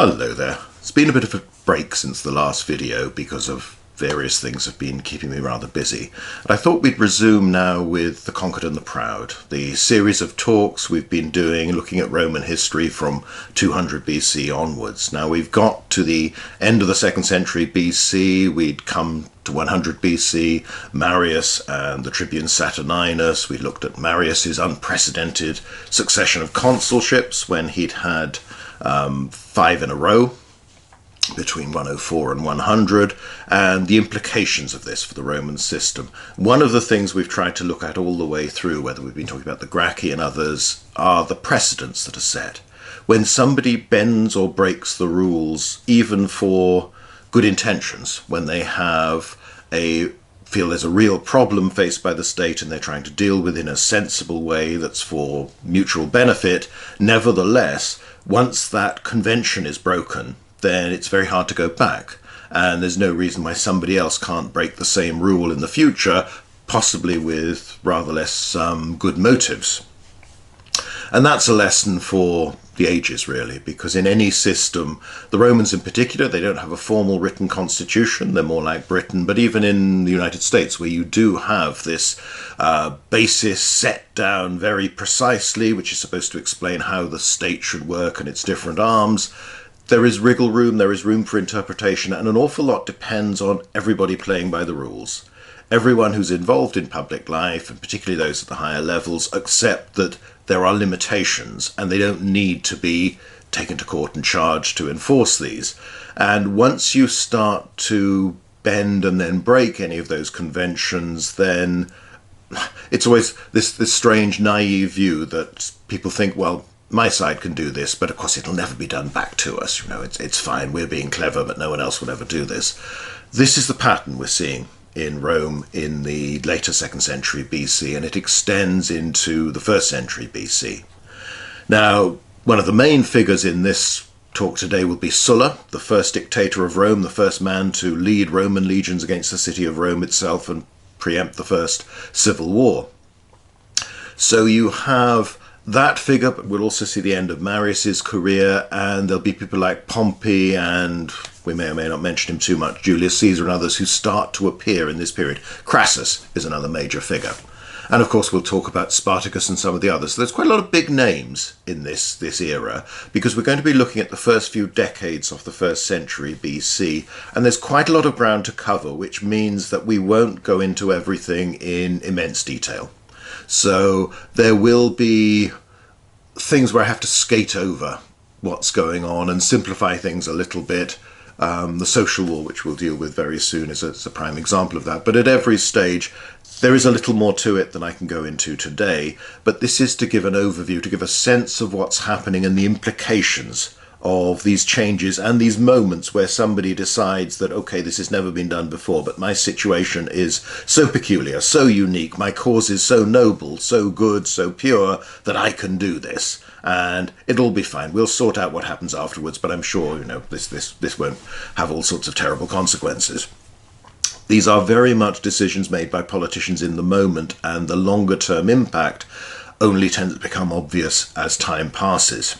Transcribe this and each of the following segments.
Hello there. It's been a bit of a break since the last video because of various things have been keeping me rather busy. And I thought we'd resume now with The Conquered and the Proud, the series of talks we've been doing looking at Roman history from 200 BC onwards. Now we've got to the end of the 2nd century BC, we'd come to 100 BC, Marius and the tribune Saturninus. We looked at Marius's unprecedented succession of consulships when he'd had 5 in a row between 104 and 100, and the implications of this for the Roman system. One of the things we've tried to look at all the way through, whether we've been talking about the Gracchi and others, are the precedents that are set. When somebody bends or breaks the rules, even for good intentions, when they feel there's a real problem faced by the state and they're trying to deal with it in a sensible way that's for mutual benefit, nevertheless, once that convention is broken, then it's very hard to go back. And there's no reason why somebody else can't break the same rule in the future, possibly with rather less good motives. And that's a lesson for the ages, really, because in any system, the Romans in particular, they don't have a formal written constitution. They're more like Britain, but even in the United States, where you do have this basis set down very precisely, which is supposed to explain how the state should work and its different arms, there is wriggle room, there is room for interpretation, and an awful lot depends on everybody playing by the rules. Everyone who's involved in public life, and particularly those at the higher levels, accept that there are limitations and they don't need to be taken to court and charged to enforce these. And once you start to bend and then break any of those conventions, then it's always this strange naive view that people think, well, my side can do this, but of course it'll never be done back to us. You know, it's fine, we're being clever, but no one else would ever do this. This is the pattern we're seeing in Rome in the later 2nd century BC, and it extends into the 1st century BC. Now, one of the main figures in this talk today will be Sulla, the first dictator of Rome, the first man to lead Roman legions against the city of Rome itself and preempt the first civil war. So you have that figure, but we'll also see the end of Marius's career, and there'll be people like Pompey, and we may or may not mention him too much, Julius Caesar and others who start to appear in this period. Crassus is another major figure. And of course we'll talk about Spartacus and some of the others. So there's quite a lot of big names in this era, because we're going to be looking at the first few decades of the 1st century BC, and there's quite a lot of ground to cover, which means that we won't go into everything in immense detail. So there will be things where I have to skate over what's going on and simplify things a little bit. The social war, which we'll deal with very soon, is a prime example of that. But at every stage, there is a little more to it than I can go into today. But this is to give an overview, to give a sense of what's happening and the implications of these changes and these moments where somebody decides that, okay, this has never been done before, but my situation is so peculiar, so unique, my cause is so noble, so good, so pure, that I can do this. And it'll be fine. We'll sort out what happens afterwards, but I'm sure, you know, this won't have all sorts of terrible consequences. These are very much decisions made by politicians in the moment, and the longer term impact only tends to become obvious as time passes.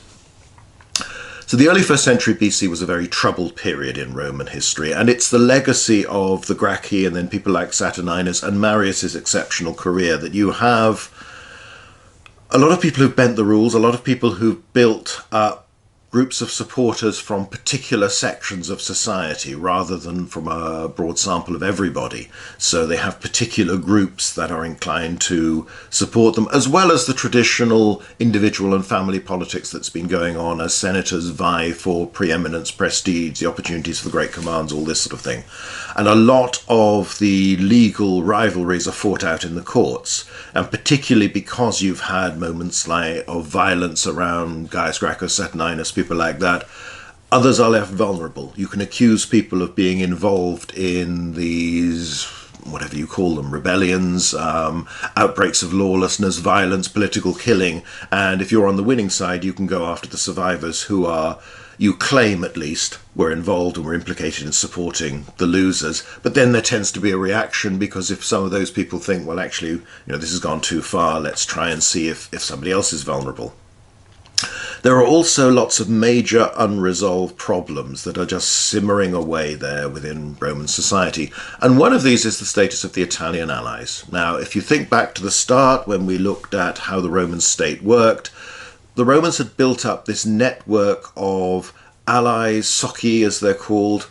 So the early 1st century BC was a very troubled period in Roman history, and it's the legacy of the Gracchi and then people like Saturninus and Marius's exceptional career that you have a lot of people who've bent the rules, a lot of people who've built up groups of supporters from particular sections of society rather than from a broad sample of everybody. So they have particular groups that are inclined to support them, as well as the traditional individual and family politics that's been going on as senators vie for preeminence, prestige, the opportunities for the great commands, all this sort of thing. And a lot of the legal rivalries are fought out in the courts, and particularly because you've had moments of violence around Gaius Gracchus, Saturninus, people like that, others are left vulnerable. You can accuse people of being involved in these, whatever you call them, rebellions, outbreaks of lawlessness, violence, political killing, and if you're on the winning side, you can go after the survivors who are, you claim at least, were involved and were implicated in supporting the losers. But then there tends to be a reaction, because if some of those people think, well, actually, you know, this has gone too far, let's try and see if somebody else is vulnerable. There are also lots of major unresolved problems that are just simmering away there within Roman society. And one of these is the status of the Italian allies. Now, if you think back to the start when we looked at how the Roman state worked, the Romans had built up this network of allies, socii as they're called,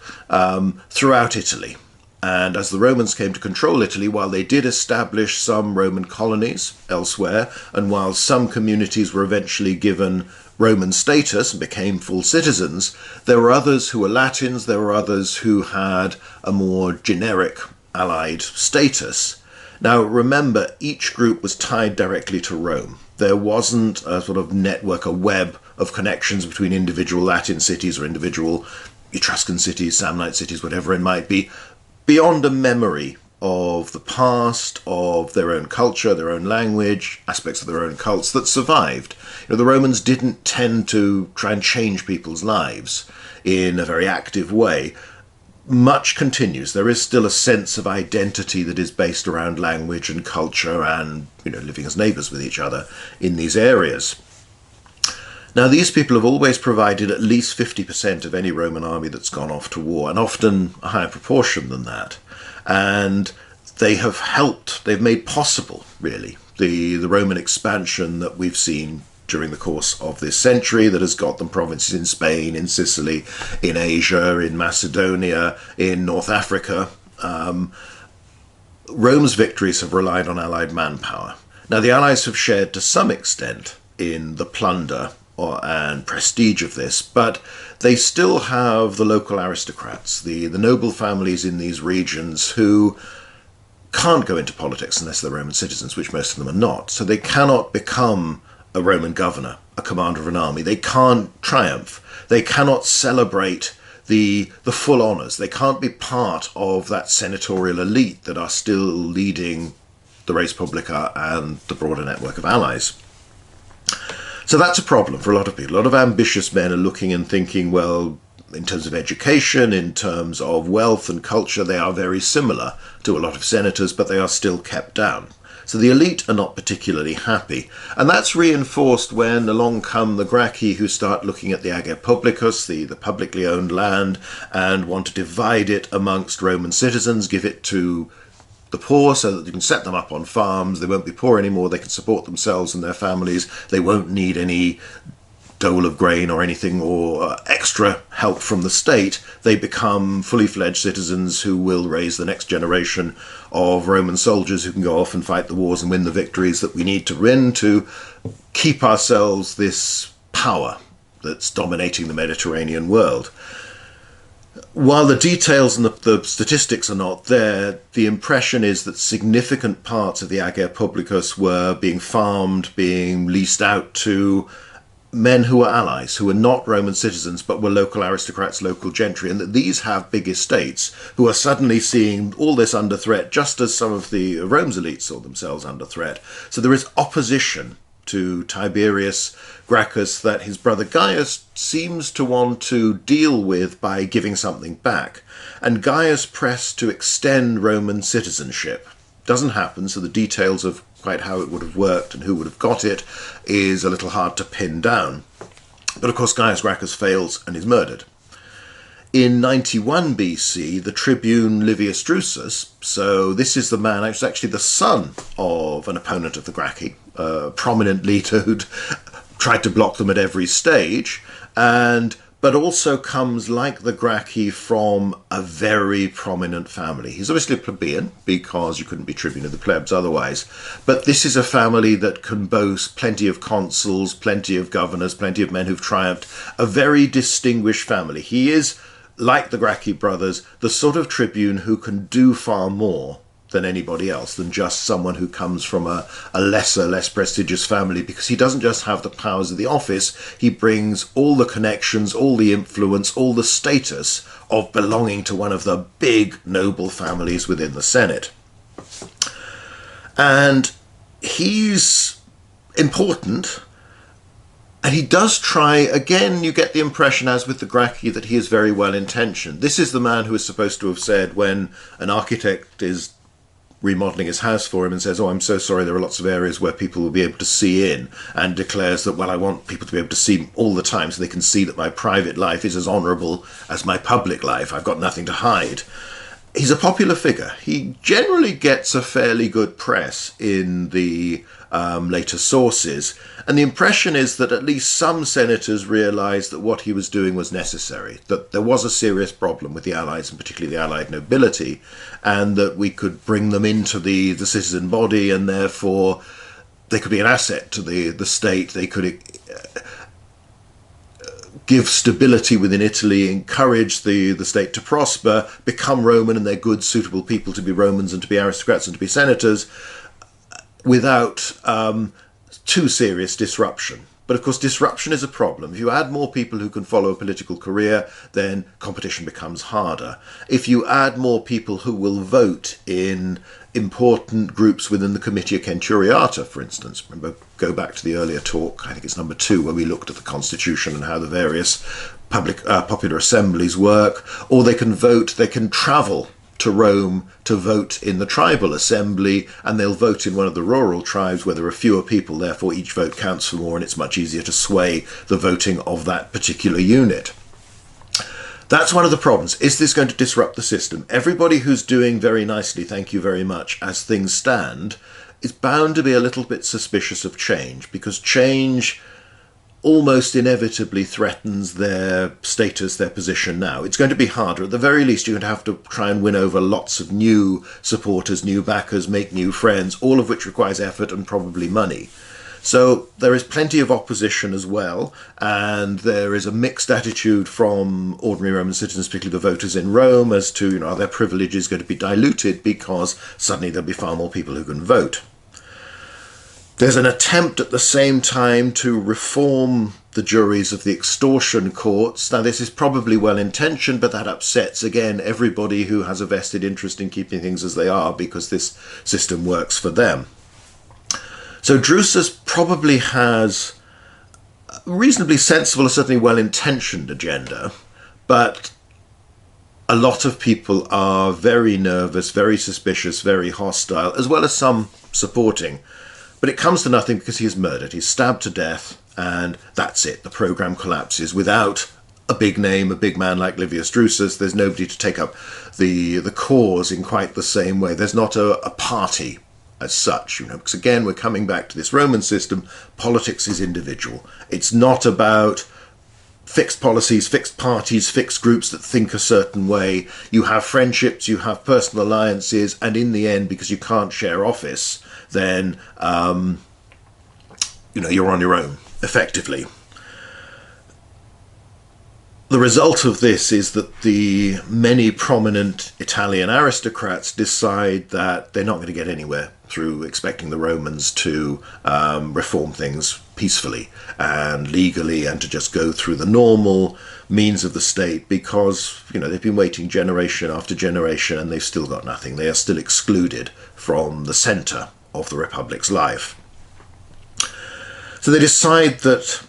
throughout Italy. And as the Romans came to control Italy, while they did establish some Roman colonies elsewhere, and while some communities were eventually given Roman status and became full citizens, there were others who were Latins, there were others who had a more generic allied status. Now remember, each group was tied directly to Rome. There wasn't a sort of network, a web of connections between individual Latin cities or individual Etruscan cities, Samnite cities, whatever it might be, beyond a memory of the past, of their own culture, their own language, aspects of their own cults that survived. You know, the Romans didn't tend to try and change people's lives in a very active way. Much continues. There is still a sense of identity that is based around language and culture and, you know, living as neighbours with each other in these areas. Now, these people have always provided at least 50% of any Roman army that's gone off to war, and often a higher proportion than that. And they have helped, they've made possible, really, the Roman expansion that we've seen during the course of this century that has got them provinces in Spain, in Sicily, in Asia, in Macedonia, in North Africa. Rome's victories have relied on allied manpower. Now, the allies have shared to some extent in the plunder and prestige of this, but they still have the local aristocrats, the noble families in these regions who can't go into politics unless they're Roman citizens, which most of them are not. So they cannot become a Roman governor, a commander of an army. They can't triumph. They cannot celebrate the full honours. They can't be part of that senatorial elite that are still leading the res publica and the broader network of allies. So that's a problem for a lot of people. A lot of ambitious men are looking and thinking, well, in terms of education, in terms of wealth and culture, they are very similar to a lot of senators, but they are still kept down. So the elite are not particularly happy. And that's reinforced when along come the Gracchi, who start looking at the ager publicus, the publicly owned land, and want to divide it amongst Roman citizens, give it to the poor so that you can set them up on farms. They won't be poor anymore. They can support themselves and their families. They won't need any dole of grain or anything or extra help from the state. They become fully fledged citizens who will raise the next generation of Roman soldiers who can go off and fight the wars and win the victories that we need to win to keep ourselves this power that's dominating the Mediterranean world. While the details and the statistics are not there, the impression is that significant parts of the ager publicus were being farmed, being leased out to men who were allies, who were not Roman citizens, but were local aristocrats, local gentry, and that these have big estates, who are suddenly seeing all this under threat, just as some of the Rome's elites saw themselves under threat. So there is opposition to Tiberius Gracchus that his brother Gaius seems to want to deal with by giving something back. And Gaius pressed to extend Roman citizenship. Doesn't happen, so the details of quite how it would have worked and who would have got it is a little hard to pin down. But of course Gaius Gracchus fails and is murdered. In 91 BC, the tribune Livius Drusus, so this is the man, it's actually the son of an opponent of the Gracchi, a prominent leader who'd tried to block them at every stage, but also comes, like the Gracchi, from a very prominent family. He's obviously a plebeian, because you couldn't be tribune of the plebs otherwise, but this is a family that can boast plenty of consuls, plenty of governors, plenty of men who've triumphed, a very distinguished family. He is, like the Gracchi brothers, the sort of tribune who can do far more than anybody else, than just someone who comes from a lesser, less prestigious family, because he doesn't just have the powers of the office, he brings all the connections, all the influence, all the status of belonging to one of the big noble families within the Senate. And he's important, and he does try, again, you get the impression, as with the Gracchi, that he is very well intentioned. This is the man who is supposed to have said, when an architect is remodeling his house for him and says, oh, I'm so sorry, there are lots of areas where people will be able to see in, and declares that, well, I want people to be able to see all the time so they can see that my private life is as honourable as my public life. I've got nothing to hide. He's a popular figure. He generally gets a fairly good press in the later sources, and the impression is that at least some senators realised that what he was doing was necessary, that there was a serious problem with the allies, and particularly the allied nobility, and that we could bring them into the citizen body, and therefore they could be an asset to the state. They could give stability within Italy, encourage the state to prosper, become Roman, and they're good, suitable people to be Romans and to be aristocrats and to be senators, without too serious disruption. But of course, disruption is a problem. If you add more people who can follow a political career, then competition becomes harder. If you add more people who will vote in important groups within the Comitia Centuriata, for instance, remember, go back to the earlier talk, I think it's number 2, where we looked at the constitution and how the various popular assemblies work, or they can vote, they can travel to Rome to vote in the tribal assembly, and they'll vote in one of the rural tribes where there are fewer people, therefore each vote counts for more, and it's much easier to sway the voting of that particular unit. That's one of the problems. Is this going to disrupt the system? Everybody who's doing very nicely, thank you very much, as things stand, is bound to be a little bit suspicious of change, because change almost inevitably threatens their status, their position now. It's going to be harder. At the very least, you're going to have to try and win over lots of new supporters, new backers, make new friends, all of which requires effort and probably money. So there is plenty of opposition as well, and there is a mixed attitude from ordinary Roman citizens, particularly the voters in Rome, as to, are their privileges going to be diluted because suddenly there'll be far more people who can vote. There's an attempt at the same time to reform the juries of the extortion courts. Now, this is probably well-intentioned, but that upsets, again, everybody who has a vested interest in keeping things as they are, because this system works for them. So Drusus probably has a reasonably sensible, or certainly well-intentioned agenda, but a lot of people are very nervous, very suspicious, very hostile, as well as some supporting. But it comes to nothing because he is murdered. He's stabbed to death, and that's it. The programme collapses. Without a big name, a big man like Livius Drusus, there's nobody to take up the cause in quite the same way. There's not a party as such, because again, we're coming back to this Roman system. Politics is individual. It's not about fixed policies, fixed parties, fixed groups that think a certain way. You have friendships, you have personal alliances, and in the end, because you can't share office, then you're on your own, effectively. The result of this is that the many prominent Italian aristocrats decide that they're not going to get anywhere through expecting the Romans to reform things peacefully and legally, and to just go through the normal means of the state, because they've been waiting generation after generation and they've still got nothing. They are still excluded from the centre of the Republic's life. So they decide that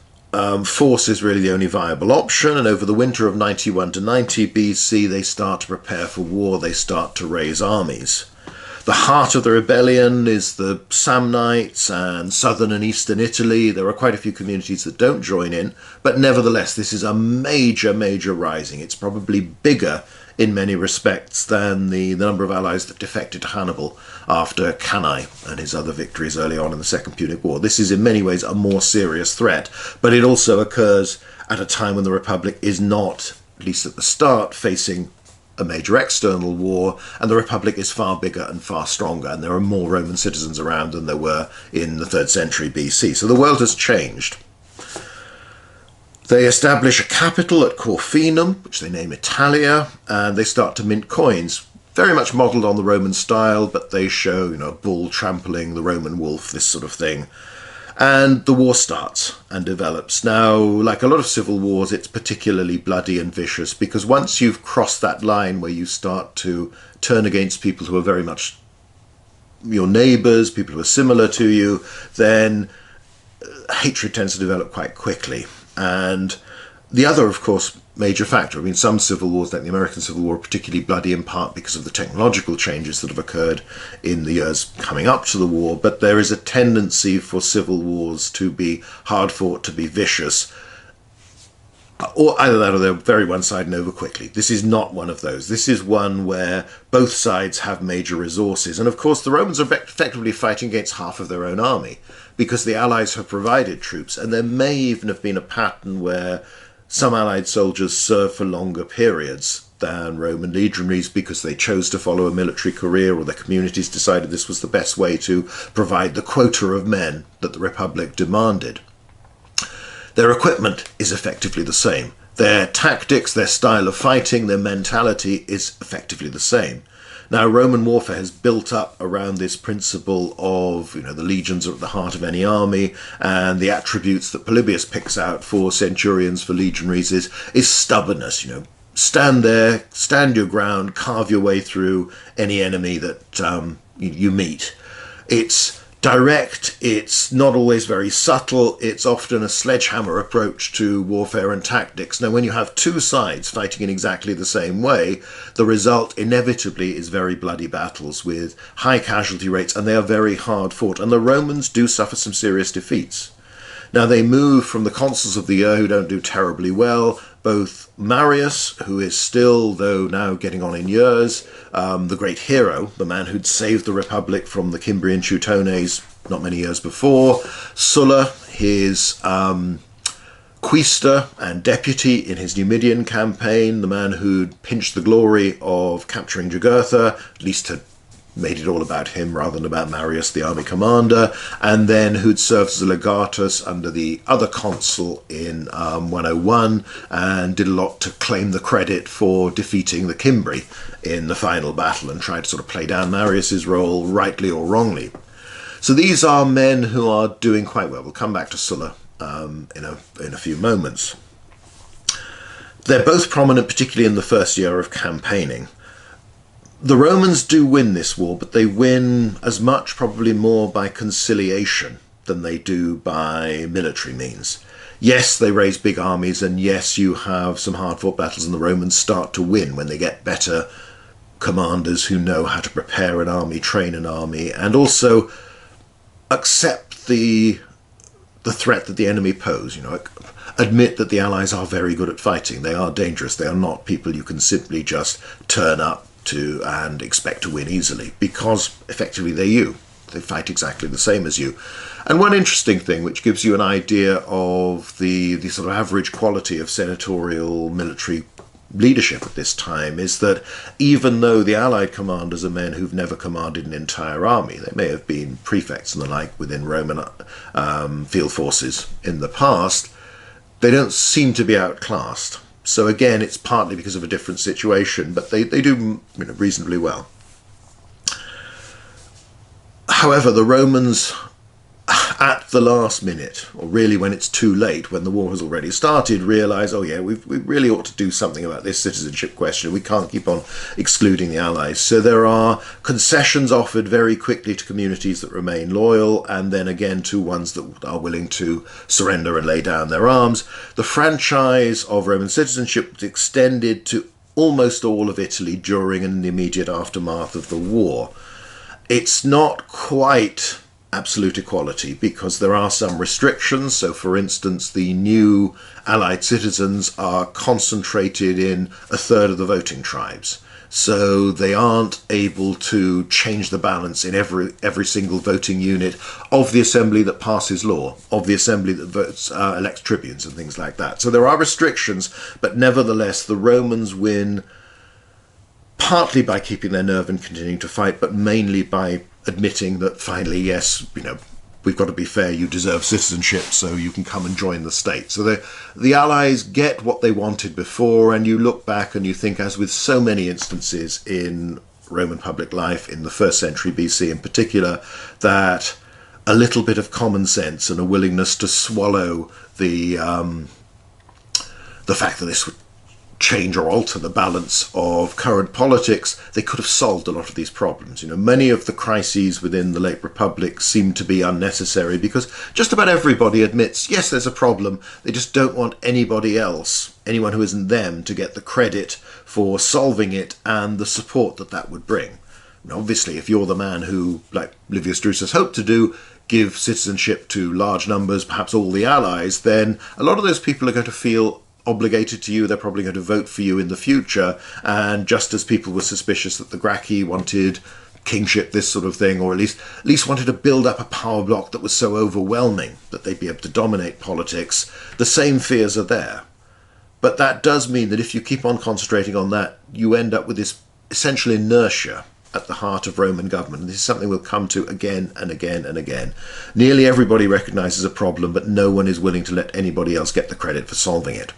force is really the only viable option, and over the winter of 91 to 90 BC they start to prepare for war. They start to raise armies. The heart of the rebellion is the Samnites and southern and eastern Italy. There are quite a few communities that don't join in, but nevertheless this is a major, major rising. It's probably bigger in many respects than the number of allies that defected to Hannibal after Cannae and his other victories early on in the Second Punic War. This is in many ways a more serious threat, but it also occurs at a time when the Republic is not, at least at the start, facing a major external war, and the Republic is far bigger and far stronger, and there are more Roman citizens around than there were in the 3rd century BC. So the world has changed. They establish a capital at Corfinum, which they name Italia, and they start to mint coins, very much modelled on the Roman style, but they show, a bull trampling the Roman wolf, this sort of thing. And the war starts and develops. Now, like a lot of civil wars, it's particularly bloody and vicious, because once you've crossed that line where you start to turn against people who are very much your neighbours, people who are similar to you, then hatred tends to develop quite quickly. And the other, of course, major factor. I mean, some civil wars, like the American Civil War, are particularly bloody in part because of the technological changes that have occurred in the years coming up to the war, but there is a tendency for civil wars to be hard fought, to be vicious, or either that or they're very one-sided and over quickly. This is not one of those. This is one where both sides have major resources. And of course, the Romans are effectively fighting against half of their own army because the Allies have provided troops. And there may even have been a pattern where some Allied soldiers serve for longer periods than Roman legionaries because they chose to follow a military career, or their communities decided this was the best way to provide the quota of men that the Republic demanded. Their equipment is effectively the same. Their tactics, their style of fighting, their mentality is effectively the same. Now, Roman warfare has built up around this principle of, the legions are at the heart of any army, and the attributes that Polybius picks out for centurions, for legionaries, is stubbornness. Stand there, stand your ground, carve your way through any enemy that you meet. It's direct, it's not always very subtle, it's often a sledgehammer approach to warfare and tactics. Now, when you have two sides fighting in exactly the same way, the result inevitably is very bloody battles with high casualty rates, and they are very hard fought. And the Romans do suffer some serious defeats. Now, they move from the consuls of the year who don't do terribly well. Both Marius, who is still, though now getting on in years, the great hero, the man who'd saved the Republic from the Cimbrian Teutones not many years before, Sulla, his quaestor and deputy in his Numidian campaign, the man who'd pinched the glory of capturing Jugurtha, at least had made it all about him rather than about Marius, the army commander, and then who'd served as a legatus under the other consul in 101 and did a lot to claim the credit for defeating the Cimbri in the final battle and tried to sort of play down Marius's role, rightly or wrongly. So these are men who are doing quite well. We'll come back to Sulla in a few moments. They're both prominent, particularly in the first year of campaigning. The Romans do win this war, but they win as much, probably more, by conciliation than they do by military means. Yes, they raise big armies, and yes, you have some hard-fought battles, and the Romans start to win when they get better commanders who know how to prepare an army, train an army, and also accept the threat that the enemy pose. Admit that the Allies are very good at fighting. They are dangerous. They are not people you can simply just turn up to and expect to win easily, because effectively they're you. They fight exactly the same as you. And one interesting thing which gives you an idea of the sort of average quality of senatorial military leadership at this time is that even though the Allied commanders are men who've never commanded an entire army, they may have been prefects and the like within Roman field forces in the past, they don't seem to be outclassed. So again, it's partly because of a different situation, but they do reasonably well. However, the Romans, at the last minute, or really when it's too late, when the war has already started, realise, oh yeah, we really ought to do something about this citizenship question. We can't keep on excluding the Allies. So there are concessions offered very quickly to communities that remain loyal, and then again to ones that are willing to surrender and lay down their arms. The franchise of Roman citizenship was extended to almost all of Italy during and in the immediate aftermath of the war. It's not quite absolute equality because there are some restrictions. So for instance, the new Allied citizens are concentrated in a third of the voting tribes. So they aren't able to change the balance in every single voting unit of the assembly that passes law, of the assembly that votes, elects tribunes and things like that. So there are restrictions, but nevertheless the Romans win partly by keeping their nerve and continuing to fight, but mainly by admitting that finally, yes, we've got to be fair, you deserve citizenship, so you can come and join the state. So the Allies get what they wanted before, and you look back and you think, as with so many instances in Roman public life in the 1st century BC in particular, that a little bit of common sense and a willingness to swallow the fact that this change or alter the balance of current politics, they could have solved a lot of these problems. Many of the crises within the late Republic seem to be unnecessary because just about everybody admits, yes, there's a problem. They just don't want anybody else, anyone who isn't them, to get the credit for solving it and the support that that would bring. Obviously, if you're the man who, like Livius Drusus hoped to do, give citizenship to large numbers, perhaps all the allies, then a lot of those people are going to feel obligated to you. They're probably going to vote for you in the future. And just as people were suspicious that the Gracchi wanted kingship, this sort of thing, or at least wanted to build up a power block that was so overwhelming that they'd be able to dominate politics, the same fears are there. But that does mean that if you keep on concentrating on that, you end up with this essential inertia at the heart of Roman government. And this is something we'll come to again and again and again. Nearly everybody recognises a problem, but no one is willing to let anybody else get the credit for solving it.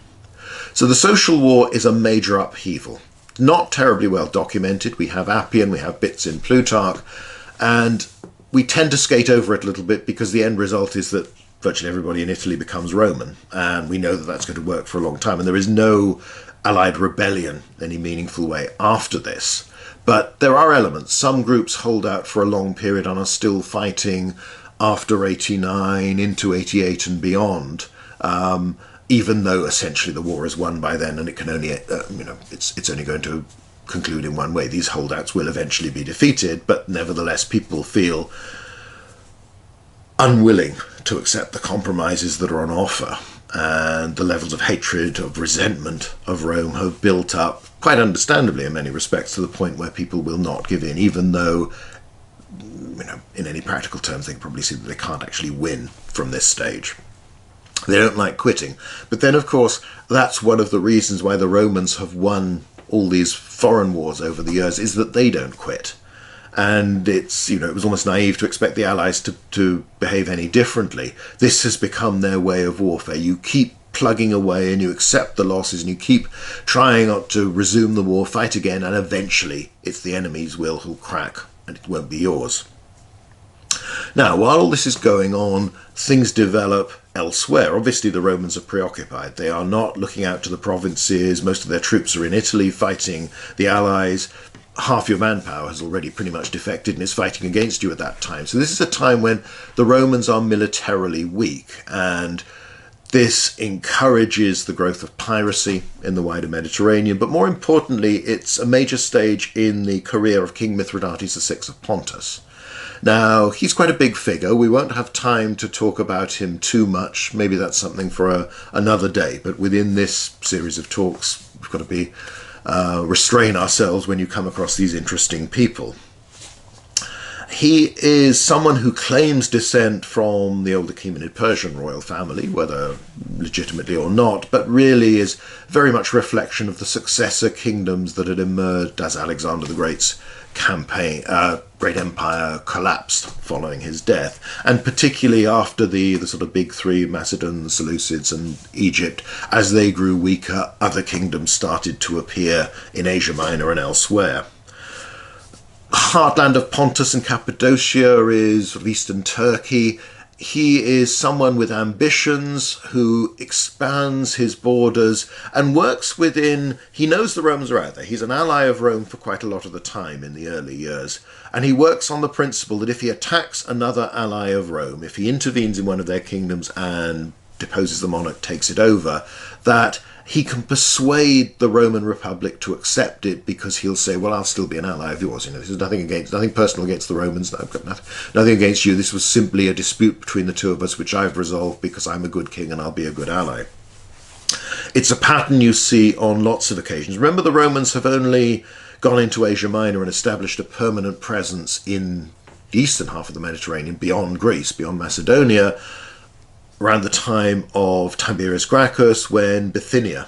So the social war is a major upheaval. Not terribly well documented. We have Appian, we have bits in Plutarch, and we tend to skate over it a little bit because the end result is that virtually everybody in Italy becomes Roman, and we know that that's going to work for a long time, and there is no allied rebellion in any meaningful way after this. But there are elements. Some groups hold out for a long period and are still fighting after 89 into 88 and beyond, even though essentially the war is won by then, and it can only, it's only going to conclude in one way. These holdouts will eventually be defeated, but nevertheless people feel unwilling to accept the compromises that are on offer, and the levels of hatred, of resentment of Rome have built up, quite understandably in many respects, to the point where people will not give in, even though, in any practical terms, they can probably see that they can't actually win from this stage. They don't like quitting. But then, of course, that's one of the reasons why the Romans have won all these foreign wars over the years, is that they don't quit. And it's, it was almost naive to expect the Allies to behave any differently. This has become their way of warfare. You keep plugging away and you accept the losses and you keep trying not to resume the war, fight again, and eventually it's the enemy's will who'll crack and it won't be yours. Now, while all this is going on, things develop elsewhere. Obviously, the Romans are preoccupied. They are not looking out to the provinces. Most of their troops are in Italy fighting the Allies. Half your manpower has already pretty much defected and is fighting against you at that time. So this is a time when the Romans are militarily weak, and this encourages the growth of piracy in the wider Mediterranean. But more importantly, it's a major stage in the career of King Mithridates VI of Pontus. Now, he's quite a big figure. We won't have time to talk about him too much. Maybe that's something for another day. But within this series of talks, we've got to be restrain ourselves when you come across these interesting people. He is someone who claims descent from the older Achaemenid Persian royal family, whether legitimately or not, but really is very much a reflection of the successor kingdoms that had emerged as Alexander the Great's great empire collapsed following his death, and particularly after the sort of big three, Macedon, Seleucids and Egypt, as they grew weaker, other kingdoms started to appear in Asia Minor and elsewhere. Heartland of Pontus and Cappadocia is sort of eastern Turkey. He is someone with ambitions who expands his borders and works within, he knows the Romans are out there. He's an ally of Rome for quite a lot of the time in the early years. And he works on the principle that if he attacks another ally of Rome, if he intervenes in one of their kingdoms and deposes the monarch, takes it over, that he can persuade the Roman Republic to accept it, because he'll say, well, I'll still be an ally of yours. This is nothing personal against the Romans. I've got nothing against you. This was simply a dispute between the two of us, which I've resolved because I'm a good king and I'll be a good ally. It's a pattern you see on lots of occasions. Remember, the Romans have only gone into Asia Minor and established a permanent presence in the eastern half of the Mediterranean, beyond Greece, beyond Macedonia, around the time of Tiberius Gracchus, when Bithynia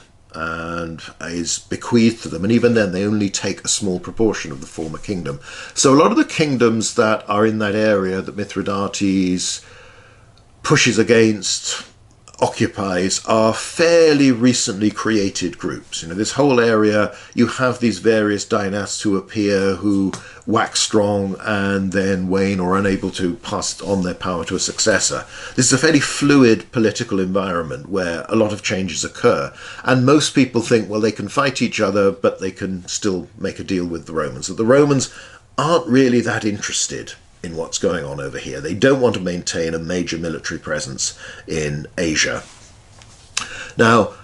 is bequeathed to them, and even then they only take a small proportion of the former kingdom. So a lot of the kingdoms that are in that area that Mithridates pushes against occupies are fairly recently created groups. You know, this whole area, you have these various dynasts who appear, who wax strong and then wane or unable to pass on their power to a successor. This is a fairly fluid political environment where a lot of changes occur, and most people think, well, they can fight each other, but they can still make a deal with the Romans. That the Romans aren't really that interested in what's going on over here. They don't want to maintain a major military presence in Asia. Now,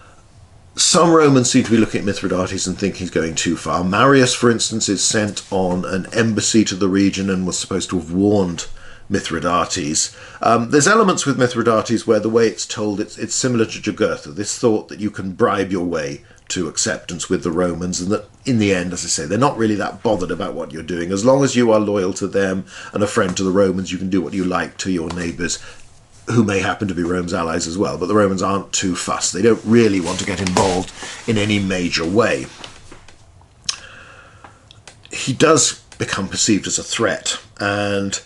some Romans seem to be looking at Mithridates and think he's going too far. Marius, for instance, is sent on an embassy to the region and was supposed to have warned Mithridates. There's elements with Mithridates where the way it's told, it's similar to Jugurtha, this thought that you can bribe your way to acceptance with the Romans, and that in the end, as I say, they're not really that bothered about what you're doing. As long as you are loyal to them and a friend to the Romans, you can do what you like to your neighbours, who may happen to be Rome's allies as well. But the Romans aren't too fussed. They don't really want to get involved in any major way. He does become perceived as a threat, and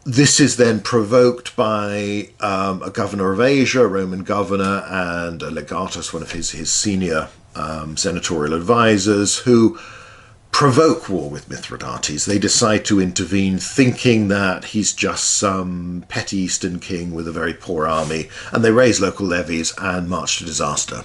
this is then provoked by a governor of Asia, a Roman governor, and a legatus, one of his senior senatorial advisors, who provoke war with Mithridates. They decide to intervene, thinking that he's just some petty Eastern king with a very poor army, and they raise local levies and march to disaster.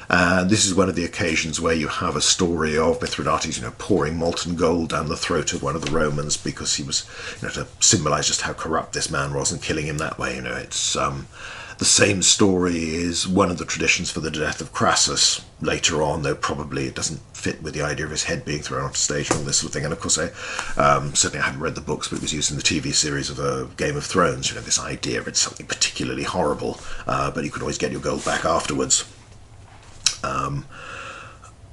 And this is one of the occasions where you have a story of Mithridates, pouring molten gold down the throat of one of the Romans because he was, to symbolise just how corrupt this man was and killing him that way. It's the same story is one of the traditions for the death of Crassus later on, though probably it doesn't fit with the idea of his head being thrown off stage and all this sort of thing. And of course, certainly I haven't read the books, but it was used in the TV series of Game of Thrones. This idea of it's something particularly horrible, but you could always get your gold back afterwards.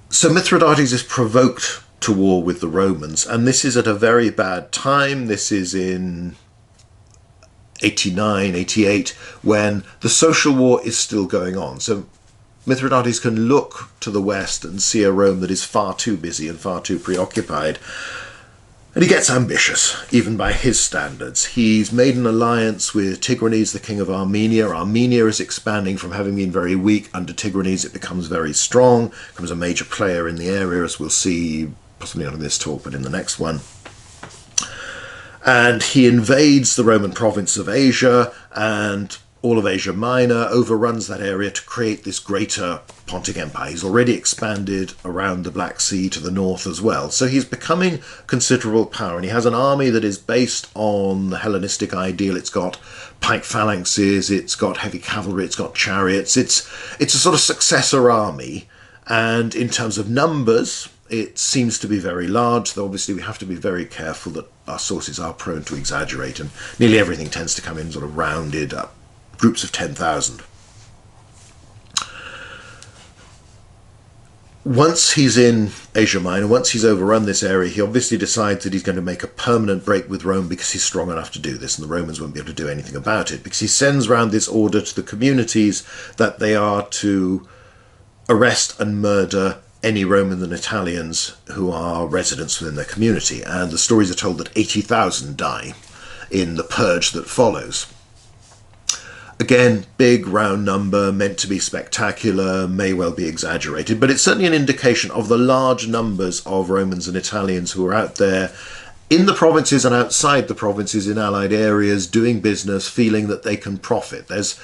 So Mithridates is provoked to war with the Romans, and this is at a very bad time. This is in 89, 88, when the social war is still going on. So Mithridates can look to the west and see a Rome that is far too busy and far too preoccupied. And he gets ambitious, even by his standards. He's made an alliance with Tigranes, the king of Armenia. Armenia is expanding from having been very weak. Under Tigranes, it becomes very strong, becomes a major player in the area, as we'll see, possibly not in this talk, but in the next one. And he invades the Roman province of Asia, and all of Asia Minor, overruns that area to create this greater Pontic Empire. He's already expanded around the Black Sea to the north as well. So he's becoming considerable power, and he has an army that is based on the Hellenistic ideal. It's got pike phalanxes, it's got heavy cavalry, it's got chariots. It's a sort of successor army, and in terms of numbers, it seems to be very large, though obviously we have to be very careful that our sources are prone to exaggerate, and nearly everything tends to come in sort of rounded up groups of 10,000. Once he's in Asia Minor, once he's overrun this area, he obviously decides that he's going to make a permanent break with Rome because he's strong enough to do this, and the Romans won't be able to do anything about it, because he sends round this order to the communities that they are to arrest and murder any Romans and Italians who are residents within their community. And the stories are told that 80,000 die in the purge that follows. Again, big round number, meant to be spectacular, may well be exaggerated, but it's certainly an indication of the large numbers of Romans and Italians who are out there in the provinces and outside the provinces in allied areas, doing business, feeling that they can profit. There's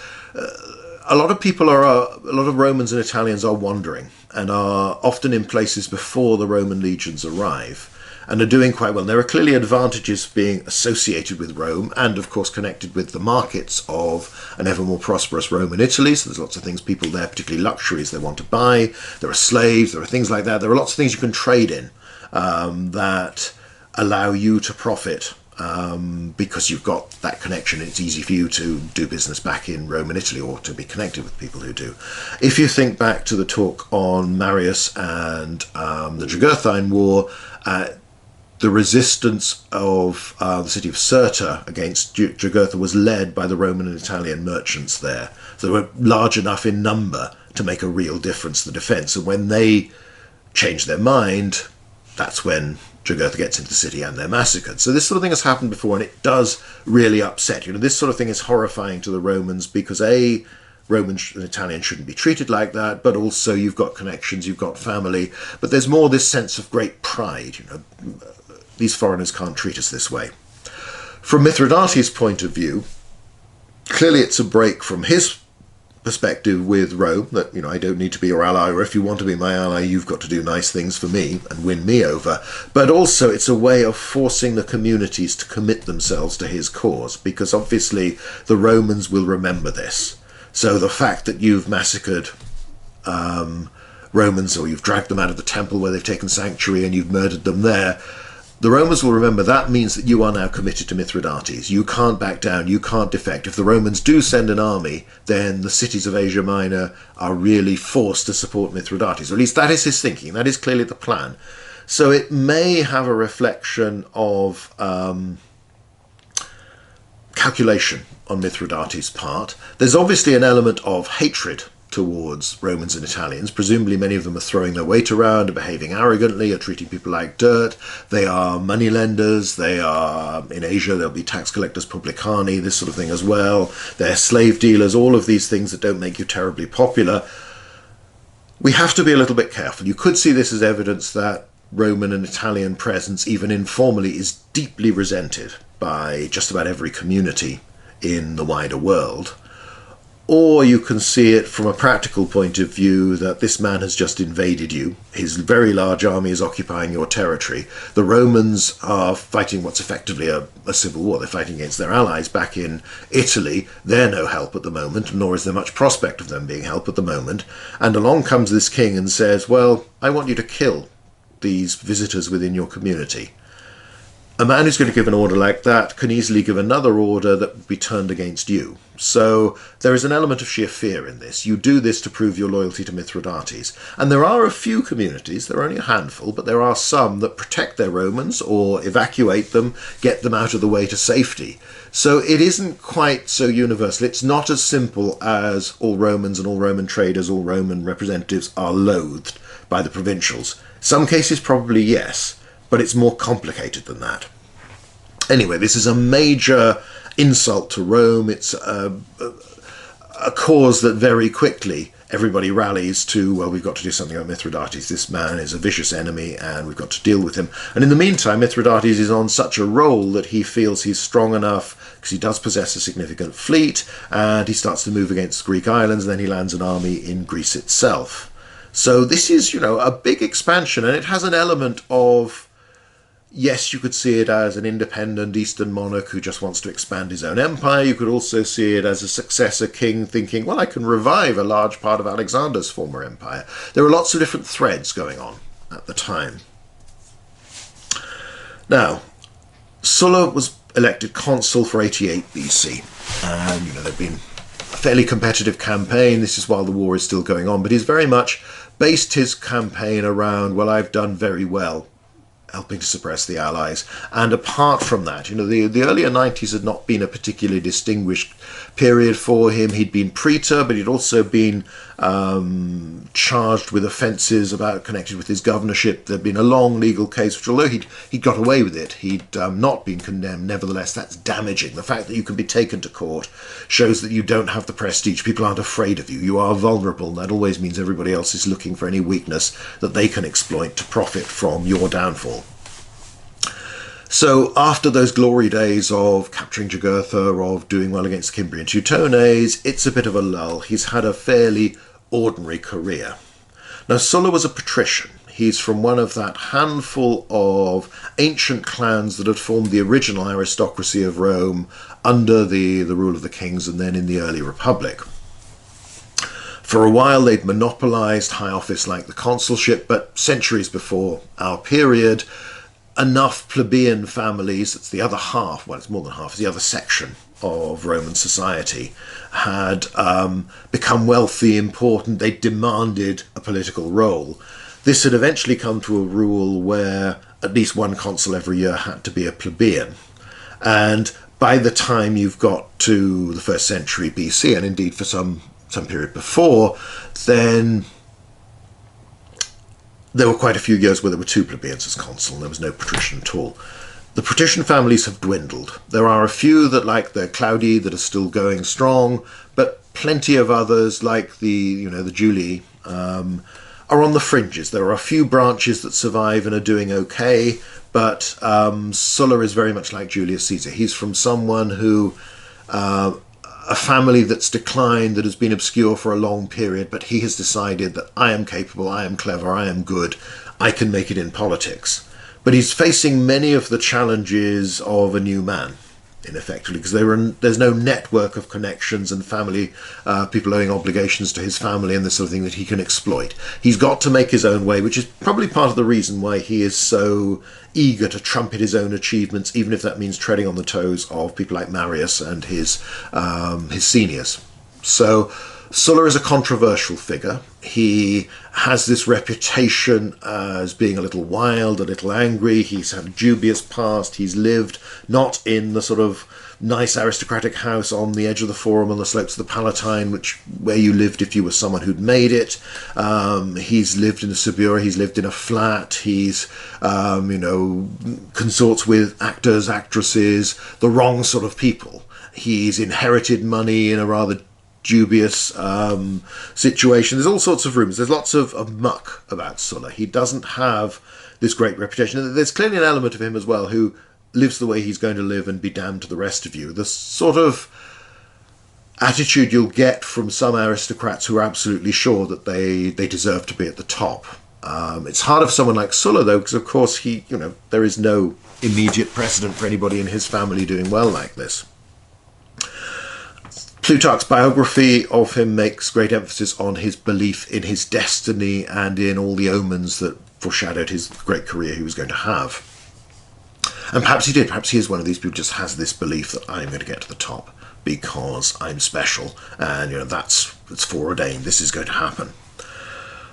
a lot of Romans and Italians are wandering and are often in places before the Roman legions arrive, and are doing quite well. There are clearly advantages being associated with Rome, and of course connected with the markets of an ever more prosperous Roman Italy. So there's lots of things people there, particularly luxuries, they want to buy. There are slaves, there are things like that. There are lots of things you can trade in that allow you to profit because you've got that connection. It's easy for you to do business back in Roman Italy, or to be connected with people who do. If you think back to the talk on Marius and the Jugurthine War, the resistance of the city of Cirta against Jugurtha was led by the Roman and Italian merchants there. So they were large enough in number to make a real difference to the defence. And when they changed their mind, that's when Jugurtha gets into the city and they're massacred. So this sort of thing has happened before, and it does really upset. This sort of thing is horrifying to the Romans because, A, Romans and Italians shouldn't be treated like that, but also you've got connections, you've got family, but there's more this sense of great pride, these foreigners can't treat us this way. From Mithridates' point of view, clearly it's a break from his perspective with Rome, that, I don't need to be your ally, or if you want to be my ally, you've got to do nice things for me and win me over. But also it's a way of forcing the communities to commit themselves to his cause, because obviously the Romans will remember this. So the fact that you've massacred Romans, or you've dragged them out of the temple where they've taken sanctuary and you've murdered them there, the Romans will remember that means that you are now committed to Mithridates. You can't back down, you can't defect. If the Romans do send an army, then the cities of Asia Minor are really forced to support Mithridates. Or at least that is his thinking, that is clearly the plan. So it may have a reflection of calculation on Mithridates' part. There's obviously an element of hatred towards Romans and Italians. Presumably many of them are throwing their weight around, are behaving arrogantly, are treating people like dirt. They are moneylenders, they are, in Asia there'll be tax collectors, publicani, this sort of thing as well. They're slave dealers, all of these things that don't make you terribly popular. We have to be a little bit careful. You could see this as evidence that Roman and Italian presence, even informally, is deeply resented by just about every community in the wider world. Or you can see it from a practical point of view that this man has just invaded you. His very large army is occupying your territory. The Romans are fighting what's effectively a civil war. They're fighting against their allies back in Italy. They're no help at the moment, nor is there much prospect of them being help at the moment. And along comes this king and says, well, I want you to kill these visitors within your community. A man who's going to give an order like that can easily give another order that would be turned against you. So there is an element of sheer fear in this. You do this to prove your loyalty to Mithridates. And there are a few communities, there are only a handful, but there are some that protect their Romans or evacuate them, get them out of the way to safety. So it isn't quite so universal. It's not as simple as all Romans and all Roman traders, all Roman representatives are loathed by the provincials. Some cases probably yes, but it's more complicated than that. Anyway, this is a major insult to Rome. It's a cause that very quickly everybody rallies to, well, we've got to do something about Mithridates. This man is a vicious enemy and we've got to deal with him. And in the meantime, Mithridates is on such a roll that he feels he's strong enough, because he does possess a significant fleet, and he starts to move against the Greek islands, and then he lands an army in Greece itself. So this is, a big expansion, and it has an element of, yes, you could see it as an independent Eastern monarch who just wants to expand his own empire. You could also see it as a successor king thinking, well, I can revive a large part of Alexander's former empire. There are lots of different threads going on at the time. Now, Sulla was elected consul for 88 BC, and there'd been a fairly competitive campaign. This is while the war is still going on, but he's very much based his campaign around, well, I've done very well helping to suppress the Allies. And apart from that, the earlier 90s had not been a particularly distinguished period for him. He'd been praetor, but he'd also been charged with offences connected with his governorship. There'd been a long legal case, which although he'd got away with it, he'd not been condemned. Nevertheless, that's damaging. The fact that you can be taken to court shows that you don't have the prestige. People aren't afraid of you. You are vulnerable, and that always means everybody else is looking for any weakness that they can exploit to profit from your downfall. So after those glory days of capturing Jugurtha, of doing well against the Cimbrian Teutones, it's a bit of a lull. He's had a fairly ordinary career. Now, Sulla was a patrician. He's from one of that handful of ancient clans that had formed the original aristocracy of Rome under the rule of the kings and then in the early Republic. For a while they'd monopolised high office like the consulship, but centuries before our period, enough plebeian families, that's the other half, well, it's more than half, it's the other section of Roman society, had become wealthy, important. They demanded a political role. This had eventually come to a rule where at least one consul every year had to be a plebeian. And by the time you've got to the 1st century BC, and indeed for some period before, then there were quite a few years where there were 2 plebeians as consul, and there was no patrician at all. The patrician families have dwindled. There are a few that, like the Claudii, that are still going strong, but plenty of others, like the Julii, are on the fringes. There are a few branches that survive and are doing okay, but Sulla is very much like Julius Caesar. He's from someone who, a family that's declined, that has been obscure for a long period, but he has decided that I am capable, I am clever, I am good, I can make it in politics. But he's facing many of the challenges of a new man, ineffectively, because there's no network of connections and family, people owing obligations to his family and this sort of thing that he can exploit. He's got to make his own way, which is probably part of the reason why he is so eager to trumpet his own achievements, even if that means treading on the toes of people like Marius and his seniors. So Sulla is a controversial figure. He has this reputation as being a little wild, a little angry. He's had a dubious past. He's lived not in the sort of nice aristocratic house on the edge of the Forum on the slopes of the Palatine, where you lived if you were someone who'd made it. He's lived in a suburb. He's lived in a flat. He's consorts with actors, actresses, the wrong sort of people. He's inherited money in a rather dubious situation. There's all sorts of rumours. There's lots of muck about Sulla. He doesn't have this great reputation. There's clearly an element of him as well who lives the way he's going to live and be damned to the rest of you. The sort of attitude you'll get from some aristocrats who are absolutely sure that they deserve to be at the top. It's hard for someone like Sulla, though, because of course there is no immediate precedent for anybody in his family doing well like this. Plutarch's biography of him makes great emphasis on his belief in his destiny and in all the omens that foreshadowed his great career he was going to have. And perhaps he did. Perhaps he is one of these people who just has this belief that I'm going to get to the top because I'm special, and it's foreordained. This is going to happen.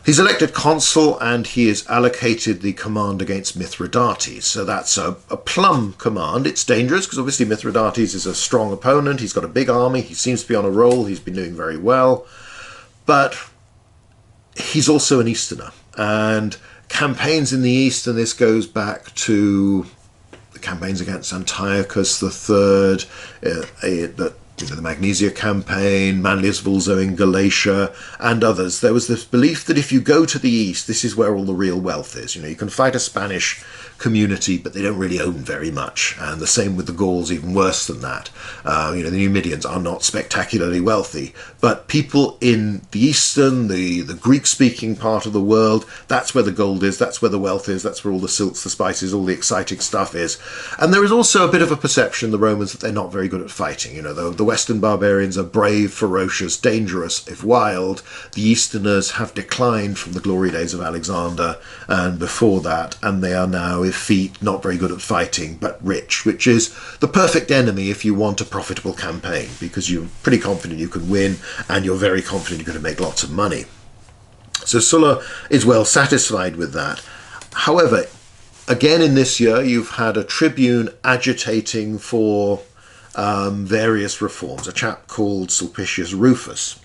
He's elected consul, and he is allocated the command against Mithridates. So that's a plum command. It's dangerous because obviously Mithridates is a strong opponent. He's got a big army. He seems to be on a roll. He's been doing very well. But he's also an Easterner. And campaigns in the East, and this goes back to the campaigns against Antiochus III, the Magnesia campaign, Manlius Vulso in Galatia, and others. There was this belief that if you go to the east, this is where all the real wealth is. You can fight a Spanish community, but they don't really own very much. And the same with the Gauls, even worse than that. The Numidians are not spectacularly wealthy, but people in the eastern, the Greek-speaking part of the world, that's where the gold is, that's where the wealth is, that's where all the silks, the spices, all the exciting stuff is. And there is also a bit of a perception, the Romans, that they're not very good at fighting. The Western barbarians are brave, ferocious, dangerous, if wild. The Easterners have declined from the glory days of Alexander and before that, and they are now effete, not very good at fighting, but rich, which is the perfect enemy if you want a profitable campaign, because you're pretty confident you can win, and you're very confident you're going to make lots of money. So Sulla is well satisfied with that. However, again in this year, you've had a tribune agitating for various reforms, a chap called Sulpicius Rufus.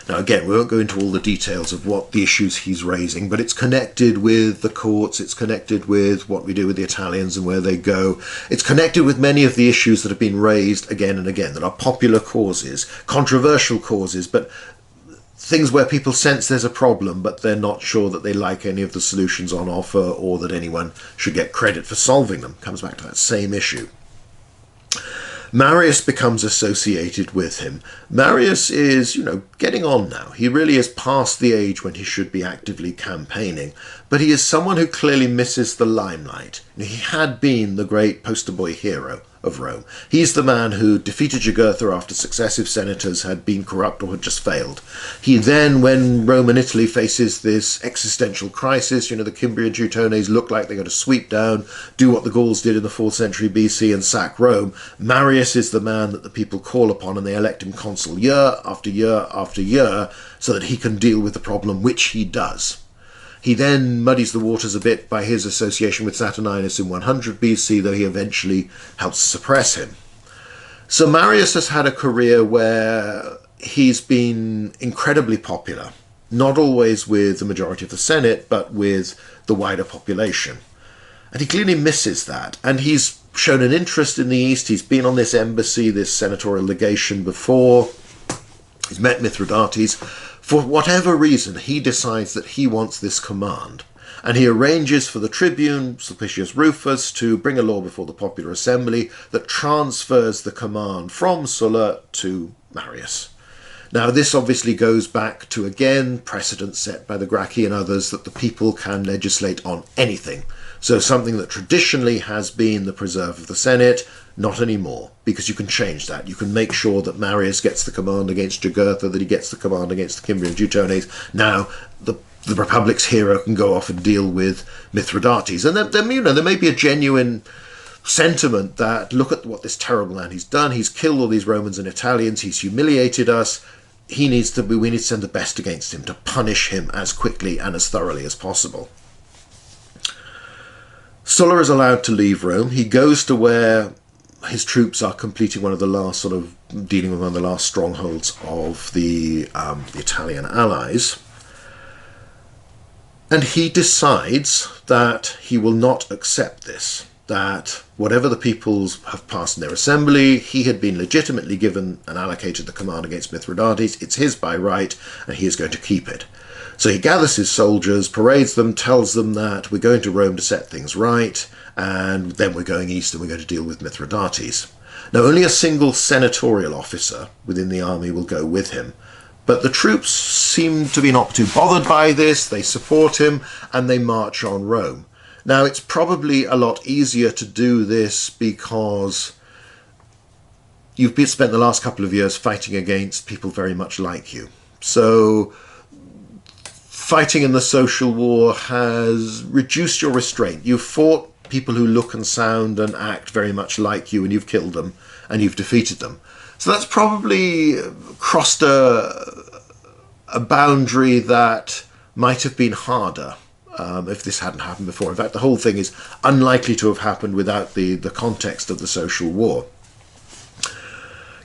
Now again, we won't go into all the details of what the issues he's raising, but it's connected with the courts, it's connected with what we do with the Italians and where they go. It's connected with many of the issues that have been raised again and again, that are popular causes, controversial causes, but things where people sense there's a problem, but they're not sure that they like any of the solutions on offer or that anyone should get credit for solving them. Comes back to that same issue. Marius becomes associated with him. Marius is, getting on now. He really is past the age when he should be actively campaigning, but he is someone who clearly misses the limelight. He had been the great poster boy hero of Rome. He's the man who defeated Jugurtha after successive senators had been corrupt or had just failed. He then, when Rome and Italy faces this existential crisis, the Cimbrian Teutones look like they're going to sweep down, do what the Gauls did in the 4th century BC and sack Rome. Marius is the man that the people call upon, and they elect him consul year after year after year so that he can deal with the problem, which he does. He then muddies the waters a bit by his association with Saturninus in 100 BC, though he eventually helps suppress him. So Marius has had a career where he's been incredibly popular, not always with the majority of the Senate, but with the wider population. And he clearly misses that, and he's shown an interest in the East. He's been on this embassy, this senatorial legation before. He's met Mithridates. For whatever reason, he decides that he wants this command. And he arranges for the tribune, Sulpicius Rufus, to bring a law before the popular assembly that transfers the command from Sulla to Marius. Now, this obviously goes back to, again, precedent set by the Gracchi and others that the people can legislate on anything. So something that traditionally has been the preserve of the Senate, not anymore, because you can change that. You can make sure that Marius gets the command against Jugurtha, that he gets the command against the Cimbrian Teutones. Now, the Republic's hero can go off and deal with Mithridates. And then, there may be a genuine sentiment that, look at what this terrible man he's done. He's killed all these Romans and Italians. He's humiliated us. We need to send the best against him to punish him as quickly and as thoroughly as possible. Sulla is allowed to leave Rome. He goes to where his troops are completing one of the last dealing with one of the last strongholds of the Italian allies. And he decides that he will not accept this, that whatever the peoples have passed in their assembly, he had been legitimately given and allocated the command against Mithridates. It's his by right, and he is going to keep it. So he gathers his soldiers, parades them, tells them that we're going to Rome to set things right, and then we're going east and we're going to deal with Mithridates. Now, only a single senatorial officer within the army will go with him. But the troops seem to be not too bothered by this. They support him and they march on Rome. Now, it's probably a lot easier to do this because you've spent the last couple of years fighting against people very much like you. So fighting in the social war has reduced your restraint. You've fought people who look and sound and act very much like you, and you've killed them and you've defeated them. So that's probably crossed a boundary that might have been harder if this hadn't happened before. In fact, the whole thing is unlikely to have happened without the context of the social war.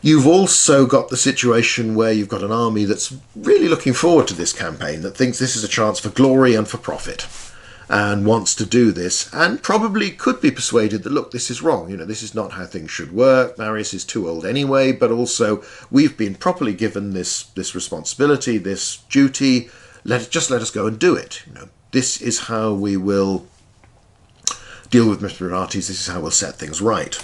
You've also got the situation where you've got an army that's really looking forward to this campaign, that thinks this is a chance for glory and for profit, and wants to do this, and probably could be persuaded that, look, this is wrong, this is not how things should work, Marius is too old anyway, but also we've been properly given this responsibility, this duty, just let us go and do it. This is how we will deal with Mithridates, this is how we'll set things right.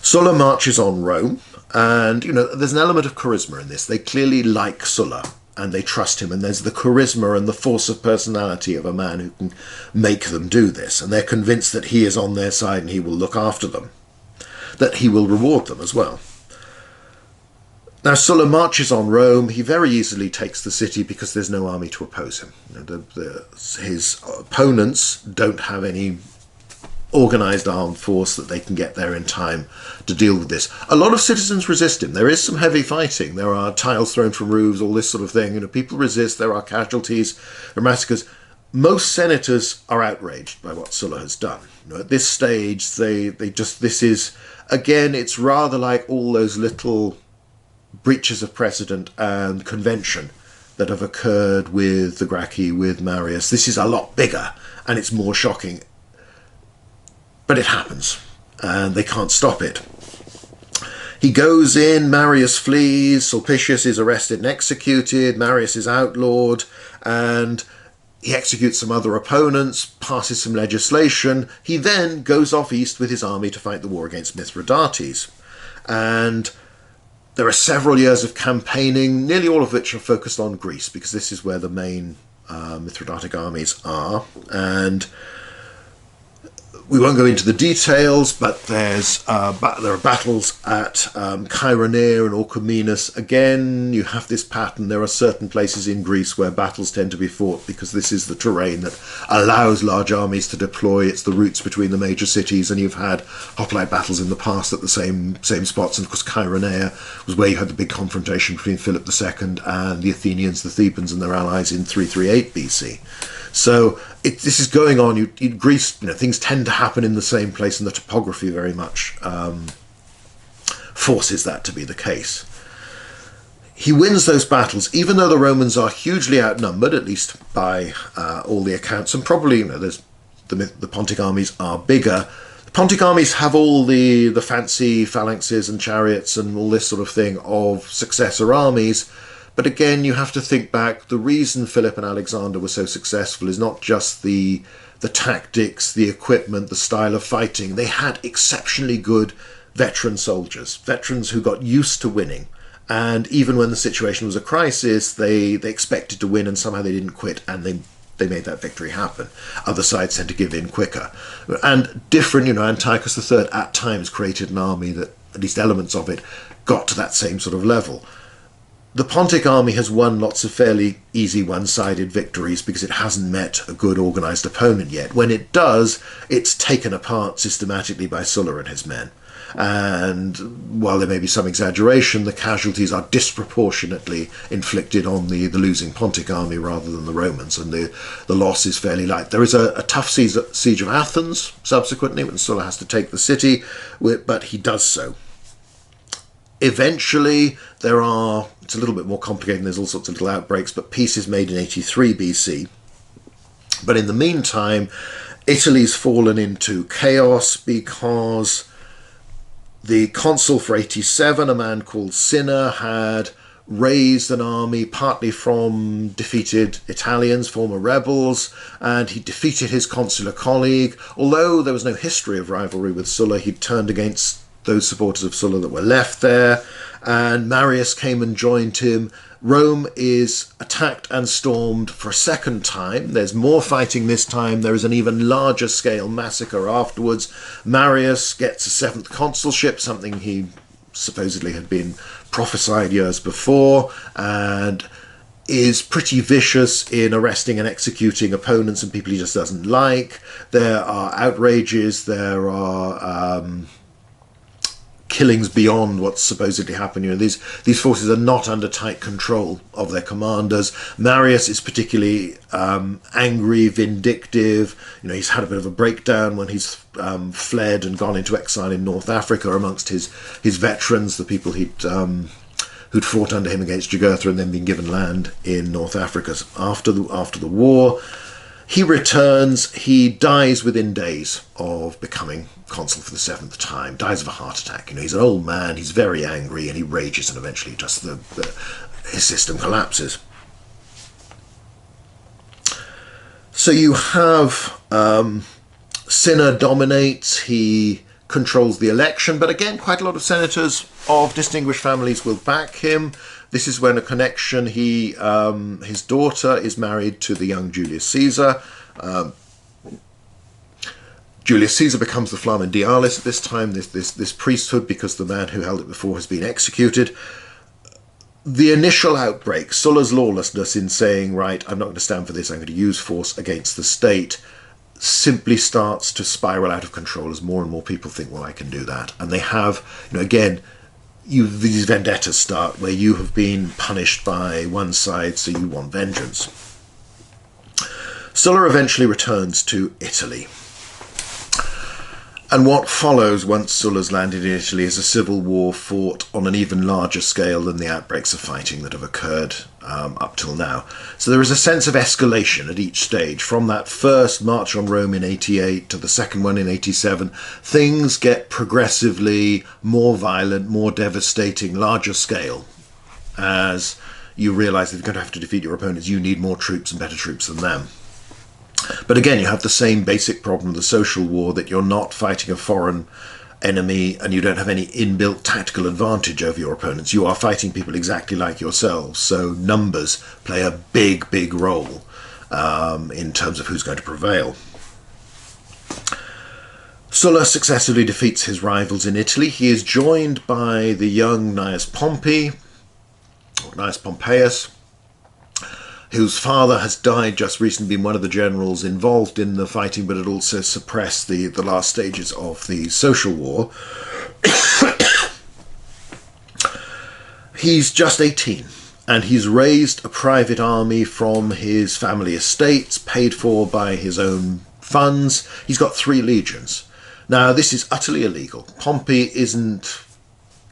Sulla marches on Rome, and there's an element of charisma in this. They clearly like Sulla, and they trust him, and there's the charisma and the force of personality of a man who can make them do this, and they're convinced that he is on their side and he will look after them, that he will reward them as well. Now, Sulla marches on Rome. He very easily takes the city because there's no army to oppose him. His opponents don't have any organised armed force that they can get there in time to deal with this. A lot of citizens resist him. There is some heavy fighting. There are tiles thrown from roofs, all this sort of thing. People resist. There are casualties, there are massacres. Most senators are outraged by what Sulla has done. At this stage, this is, again, it's rather like all those little breaches of precedent and convention that have occurred with the Gracchi, with Marius. This is a lot bigger and it's more shocking. But it happens, and they can't stop it. He goes in, Marius flees, Sulpicius is arrested and executed, Marius is outlawed, and he executes some other opponents, passes some legislation. He then goes off east with his army to fight the war against Mithridates. And there are several years of campaigning, nearly all of which are focused on Greece, because this is where the main Mithridatic armies are. And we won't go into the details, but there are battles at Chaeronea and Orchomenus. Again, you have this pattern. There are certain places in Greece where battles tend to be fought because this is the terrain that allows large armies to deploy. It's the routes between the major cities, and you've had hoplite battles in the past at the same spots. And of course, Chaeronea was where you had the big confrontation between Philip II and the Athenians, the Thebans, and their allies in 338 BC. So this is going on. In Greece, things tend to happen in the same place, and the topography very much forces that to be the case. He wins those battles, even though the Romans are hugely outnumbered, at least by all the accounts, and probably the Pontic armies are bigger. The Pontic armies have all the fancy phalanxes and chariots and all this sort of thing of successor armies. But again, you have to think back, the reason Philip and Alexander were so successful is not just the tactics, the equipment, the style of fighting. They had exceptionally good veteran soldiers, veterans who got used to winning. And even when the situation was a crisis, they expected to win, and somehow they didn't quit, and they made that victory happen. Other sides tend to give in quicker. And different, Antiochus III at times created an army that, at least elements of it, got to that same sort of level. The Pontic army has won lots of fairly easy one-sided victories because it hasn't met a good organised opponent yet. When it does, it's taken apart systematically by Sulla and his men. And while there may be some exaggeration, the casualties are disproportionately inflicted on the losing Pontic army rather than the Romans, and the loss is fairly light. There is a tough siege of Athens subsequently when Sulla has to take the city, but he does so. Eventually, it's a little bit more complicated, there's all sorts of little outbreaks, but peace is made in 83 BC. But in the meantime, Italy's fallen into chaos because the consul for 87, a man called Cinna, had raised an army partly from defeated Italians, former rebels, and he defeated his consular colleague. Although there was no history of rivalry with Sulla, he'd turned against those supporters of Sulla that were left there, and Marius came and joined him. Rome is attacked and stormed for a second time. There's more fighting this time. There is an even larger scale massacre afterwards. Marius gets a 7th consulship, something he supposedly had been prophesied years before, and is pretty vicious in arresting and executing opponents and people he just doesn't like. There are outrages, there are killings beyond what's supposedly happened. These forces are not under tight control of their commanders. Marius is particularly angry, vindictive. He's had a bit of a breakdown when he's fled and gone into exile in North Africa amongst his veterans, the people who'd fought under him against Jugurtha and then been given land in North Africa after the war. He returns, he dies within days of becoming consul for the 7th time, dies of a heart attack. He's an old man, he's very angry, and he rages, and eventually just his system collapses. So you have Cinna dominates, he controls the election, but again, quite a lot of senators of distinguished families will back him. This is when a connection, his daughter is married to the young Julius Caesar. Julius Caesar becomes the Flamen Dialis at this time, this priesthood, because the man who held it before has been executed. The initial outbreak, Sulla's lawlessness in saying, right, I'm not going to stand for this, I'm going to use force against the state, simply starts to spiral out of control as more and more people think, well, I can do that. And they have, again, these vendettas start where you have been punished by one side, so you want vengeance. Sulla eventually returns to Italy. And what follows once Sulla's landed in Italy is a civil war fought on an even larger scale than the outbreaks of fighting that have occurred up till now. So there is a sense of escalation at each stage. From that first march on Rome in 88 to the second one in 87, things get progressively more violent, more devastating, larger scale. As you realise that you're going to have to defeat your opponents, you need more troops and better troops than them. But again, you have the same basic problem of the social war, that you're not fighting a foreign enemy and you don't have any inbuilt tactical advantage over your opponents. You are fighting people exactly like yourselves, so numbers play a big, big role in terms of who's going to prevail. Sulla successively defeats his rivals in Italy. He is joined by the young Gnaeus Pompey, or Gnaeus Pompeius, whose father has died just recently, been one of the generals involved in the fighting, but had also suppressed the last stages of the social war. He's just 18, and he's raised a private army from his family estates, paid for by his own funds. He's got 3 legions. Now, this is utterly illegal. Pompey isn't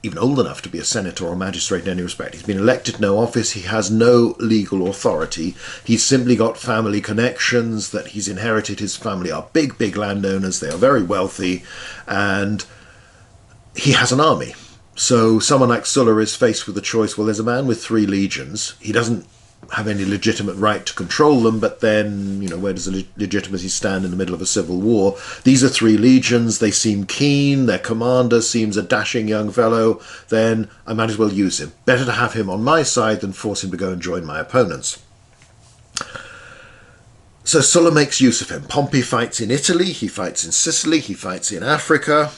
even old enough to be a senator or magistrate in any respect. He's been elected to no office. He has no legal authority. He's simply got family connections that he's inherited. His family are big, big landowners. They are very wealthy, and he has an army. So someone like Sulla is faced with the choice, well, there's a man with 3 legions. He doesn't have any legitimate right to control them, but then, where does the legitimacy stand in the middle of a civil war? These are 3 legions. They seem keen. Their commander seems a dashing young fellow. Then I might as well use him. Better to have him on my side than force him to go and join my opponents. So Sulla makes use of him. Pompey fights in Italy. He fights in Sicily. He fights in Africa.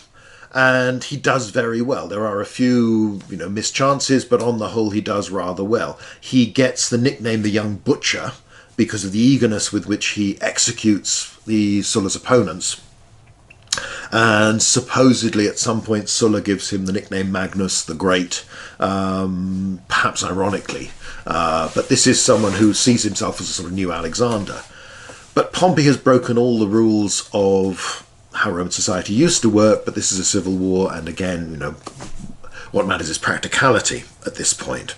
And he does very well. There are a few, mischances, but on the whole he does rather well. He gets the nickname the Young Butcher because of the eagerness with which he executes Sulla's opponents. And supposedly at some point Sulla gives him the nickname Magnus the Great, perhaps ironically. But this is someone who sees himself as a sort of new Alexander. But Pompey has broken all the rules of how Roman society used to work, but this is a civil war, and again, what matters is practicality at this point.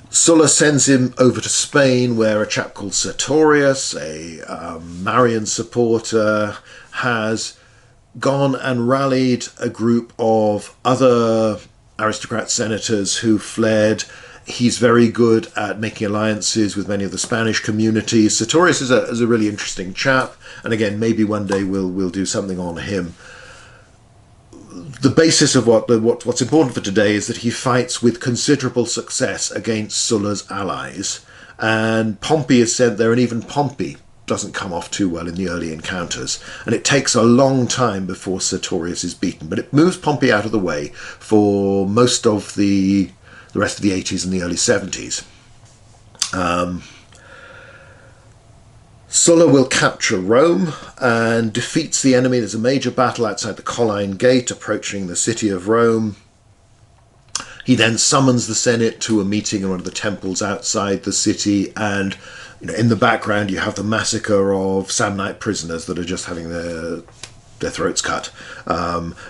Sulla sends him over to Spain, where a chap called Sertorius, a Marian supporter, has gone and rallied a group of other aristocrat senators who fled. He's very good at making alliances with many of the Spanish communities. Sertorius is a really interesting chap, and again, maybe one day we'll do something on him. The basis of what's important for today is that he fights with considerable success against Sulla's allies, and Pompey is sent there, and even Pompey doesn't come off too well in the early encounters, and it takes a long time before Sertorius is beaten, but it moves Pompey out of the way for most of the rest of the 80s and the early 70s. Sulla will capture Rome and defeats the enemy. There's a major battle outside the Colline Gate approaching the city of Rome. He then summons the Senate to a meeting in one of the temples outside the city, and in the background you have the massacre of Samnite prisoners that are just having their throats cut.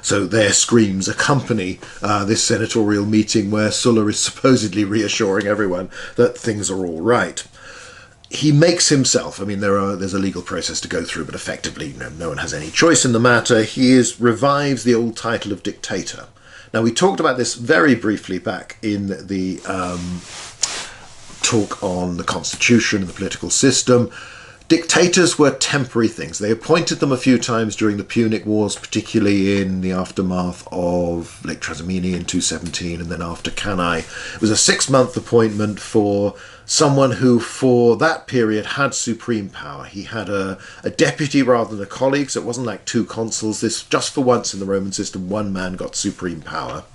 So their screams accompany this senatorial meeting where Sulla is supposedly reassuring everyone that things are all right. He makes himself, there's a legal process to go through, but effectively no one has any choice in the matter. He revives the old title of dictator. Now, we talked about this very briefly back in the talk on the constitution and the political system. Dictators were temporary things. They appointed them a few times during the Punic Wars, particularly in the aftermath of Lake Trasimene in 217 and then after Cannae. It was a 6-month appointment for someone who for that period had supreme power. He had a deputy rather than a colleague, so it wasn't like 2 consuls. This, just for once in the Roman system, one man got supreme power,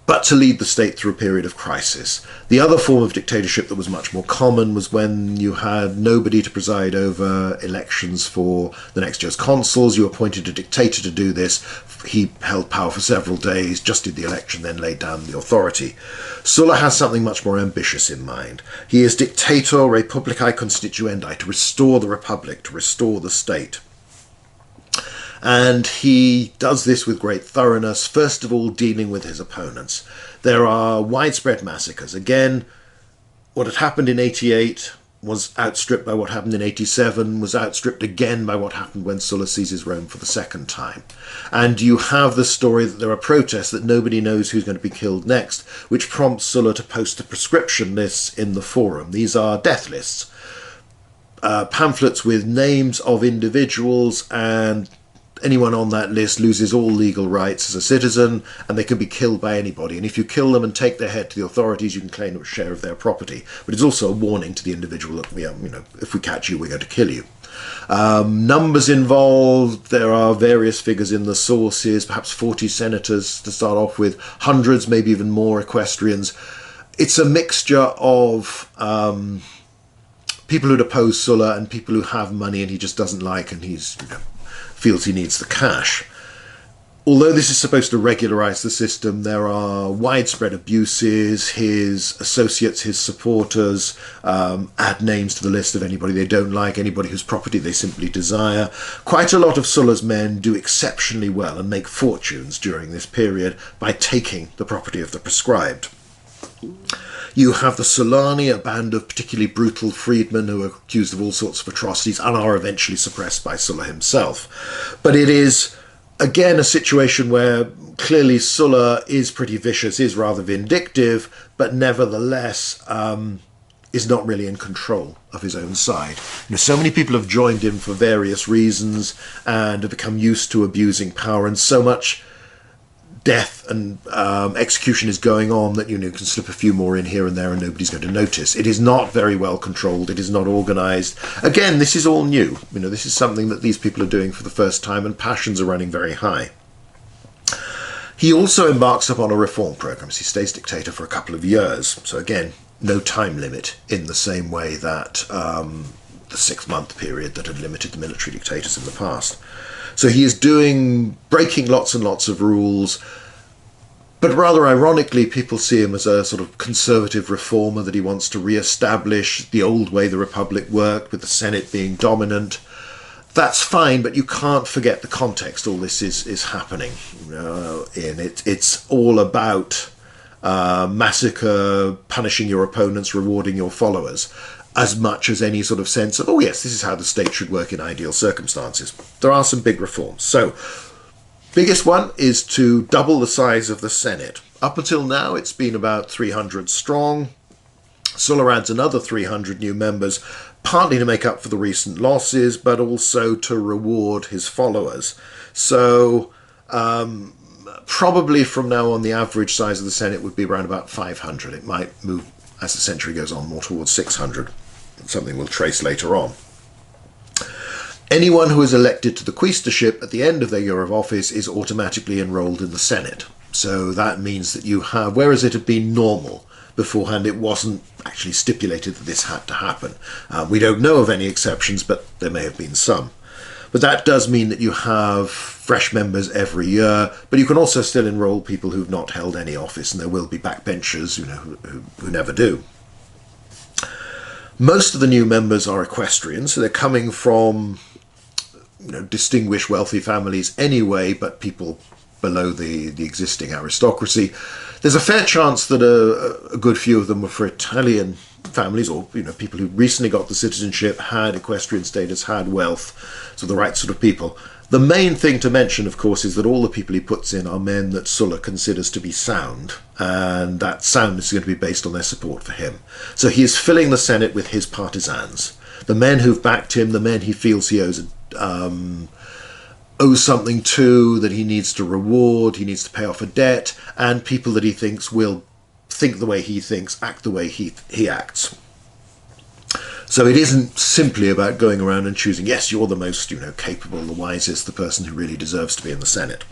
but to lead the state through a period of crisis. The other form of dictatorship that was much more common was when you had nobody to preside over elections for the next year's consuls. You appointed a dictator to do this. He held power for several days, just did the election, then laid down the authority. Sulla has something much more ambitious in mind. He is dictator republicae constituendi, to restore the republic, to restore the state. And he does this with great thoroughness, first of all dealing with his opponents. There are widespread massacres. Again, what had happened in 88 was outstripped by what happened in 87, was outstripped again by what happened when Sulla seizes Rome for the second time. And you have the story that there are protests, that nobody knows who's going to be killed next, which prompts Sulla to post a prescription list in the forum. These are death lists, pamphlets with names of individuals, and anyone on that list loses all legal rights as a citizen, and they can be killed by anybody. And if you kill them and take their head to the authorities, you can claim a share of their property. But it's also a warning to the individual that, if we catch you, we're going to kill you. Numbers involved, there are various figures in the sources, perhaps 40 senators to start off with, hundreds, maybe even more equestrians. It's a mixture of people who'd oppose Sulla and people who have money and he just doesn't like, and he's feels he needs the cash. Although this is supposed to regularize the system, there are widespread abuses. His associates, his supporters, add names to the list of anybody they don't like, anybody whose property they simply desire. Quite a lot of Sulla's men do exceptionally well and make fortunes during this period by taking the property of the proscribed. You have the Sullani, a band of particularly brutal freedmen who are accused of all sorts of atrocities and are eventually suppressed by Sulla himself. But it is, again, a situation where clearly Sulla is pretty vicious, is rather vindictive, but nevertheless is not really in control of his own side. So many people have joined him for various reasons and have become used to abusing power, and so much death and execution is going on that you can slip a few more in here and there and nobody's going to notice. It is not very well controlled. It is not organised. Again, this is all new. This is something that these people are doing for the first time, and passions are running very high. He also embarks upon a reform program. He stays dictator for a couple of years. So again, no time limit in the same way that the 6-month period that had limited the military dictators in the past. So he is breaking lots and lots of rules, but rather ironically, people see him as a sort of conservative reformer, that he wants to re-establish the old way the Republic worked, with the Senate being dominant. That's fine, but you can't forget the context all this is happening in. It's all about massacre, punishing your opponents, rewarding your followers, as much as any sort of sense of, oh yes, this is how the state should work in ideal circumstances. There are some big reforms. So, biggest one is to double the size of the Senate. Up until now, it's been about 300 strong. Sulla adds another 300 new members, partly to make up for the recent losses, but also to reward his followers. So, probably from now on, the average size of the Senate would be around about 500. It might move, as the century goes on, more towards 600. Something we'll trace later on. Anyone who is elected to the quaestorship at the end of their year of office is automatically enrolled in the Senate. So that means that you have, whereas it had been normal beforehand, it wasn't actually stipulated that this had to happen. We don't know of any exceptions, but there may have been some. But that does mean that you have fresh members every year, but you can also still enroll people who've not held any office, and there will be backbenchers who never do. Most of the new members are equestrians, so they're coming from distinguished wealthy families anyway, but people below the existing aristocracy. There's a fair chance that a good few of them were for Italian families, or people who recently got the citizenship, had equestrian status, had wealth, so the right sort of people. The main thing to mention, of course, is that all the people he puts in are men that Sulla considers to be sound, and that soundness is going to be based on their support for him. So he is filling the Senate with his partisans, the men who've backed him, the men he feels he owes something to, that he needs to reward, he needs to pay off a debt, and people that he thinks will think the way he thinks, act the way he acts. So it isn't simply about going around and choosing, yes, you're the most capable, the wisest, the person who really deserves to be in the Senate.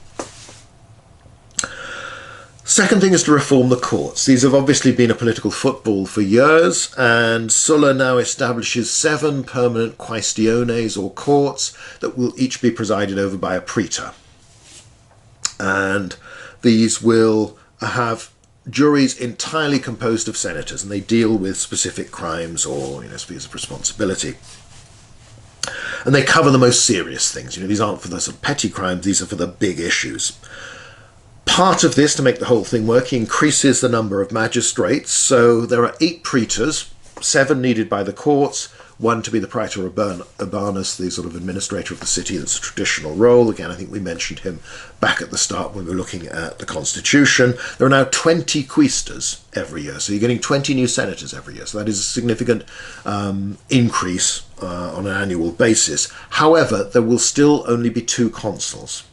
Second thing is to reform the courts. These have obviously been a political football for years, and Sulla now establishes 7 permanent quaestiones, or courts, that will each be presided over by a praetor. And these will have juries entirely composed of senators, and they deal with specific crimes or spheres of responsibility. And they cover the most serious things. These aren't for the sort of petty crimes, these are for the big issues. Part of this, to make the whole thing work, he increases the number of magistrates. So there are 8 praetors, 7 needed by the courts, 1 to be the praetor urbanus, the sort of administrator of the city. That's a traditional role. Again, I think we mentioned him back at the start when we were looking at the constitution. There are now 20 quaestors every year, so you're getting 20 new senators every year. So that is a significant increase on an annual basis. However, there will still only be 2 consuls.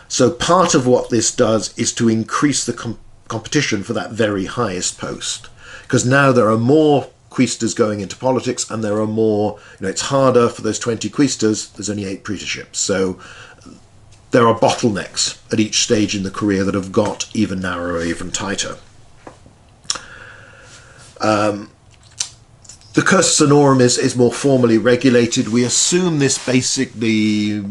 So part of what this does is to increase the competition for that very highest post, because now there are more quaestors going into politics, and there are more, it's harder for those 20 quaestors, there's only 8 praetorships. So there are bottlenecks at each stage in the career that have got even narrower, even tighter. The cursus honorum is more formally regulated. We assume this basically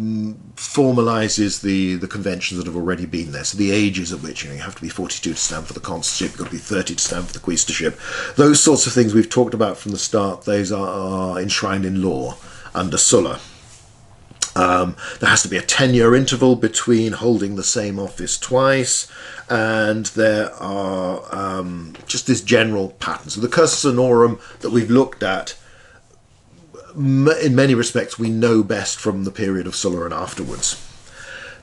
formalises the conventions that have already been there. So the ages at which you have to be 42 to stand for the consulship, you've got to be 30 to stand for the quaestorship. Those sorts of things we've talked about from the start, those are enshrined in law under Sulla. There has to be a 10-year interval between holding the same office twice, and there are just this general pattern. So the cursus honorum that we've looked at, in many respects, we know best from the period of Sulla and afterwards.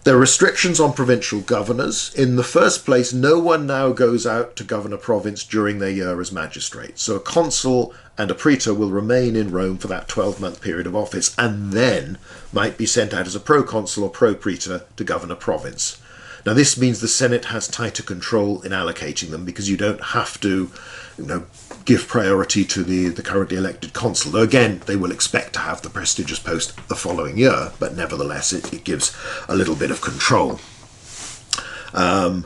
There are restrictions on provincial governors. In the first place, no one now goes out to govern a province during their year as magistrate. So a consul and a praetor will remain in Rome for that 12-month period of office, and then might be sent out as a proconsul or pro-praetor to govern a province. Now this means the Senate has tighter control in allocating them, because you don't have to, give priority to the currently elected consul. Though again, they will expect to have the prestigious post the following year, but nevertheless it gives a little bit of control. And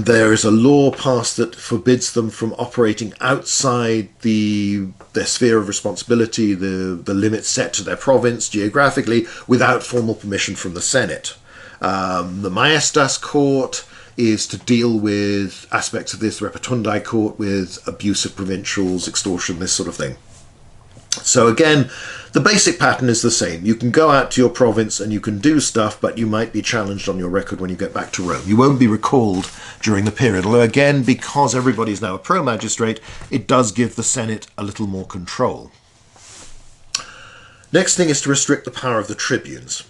there is a law passed that forbids them from operating outside their sphere of responsibility, the limits set to their province geographically, without formal permission from the Senate. The Maestas court is to deal with aspects of this, the Repetundi court with abuse of provincials, extortion, this sort of thing. So again, the basic pattern is the same. You can go out to your province and you can do stuff, but you might be challenged on your record when you get back to Rome. You won't be recalled during the period, although again, because everybody's now a pro-magistrate, it does give the Senate a little more control. Next thing is to restrict the power of the tribunes.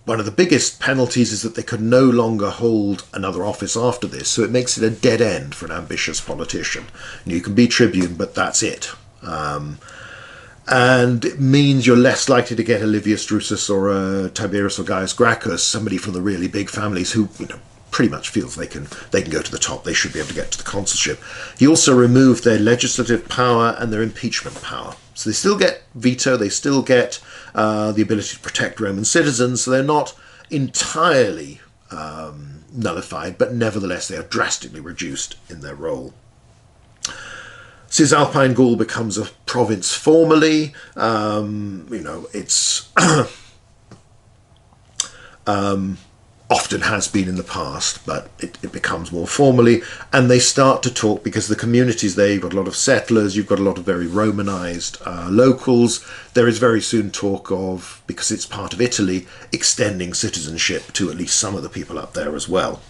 One of the biggest penalties is that they could no longer hold another office after this, so it makes it a dead end for an ambitious politician. You can be tribune, but that's it. And it means you're less likely to get a Livius Drusus or a Tiberius or Gaius Gracchus, somebody from the really big families who pretty much feels they can go to the top, they should be able to get to the consulship. He also removed their legislative power and their impeachment power. So they still get veto, they still get the ability to protect Roman citizens, so they're not entirely nullified, but nevertheless they are drastically reduced in their role. Cisalpine Gaul becomes a province formally. It's often has been in the past, but it becomes more formally, and they start to talk, because the communities there, you've got a lot of settlers, you've got a lot of very Romanized locals. There is very soon talk of, because it's part of Italy, extending citizenship to at least some of the people up there as well.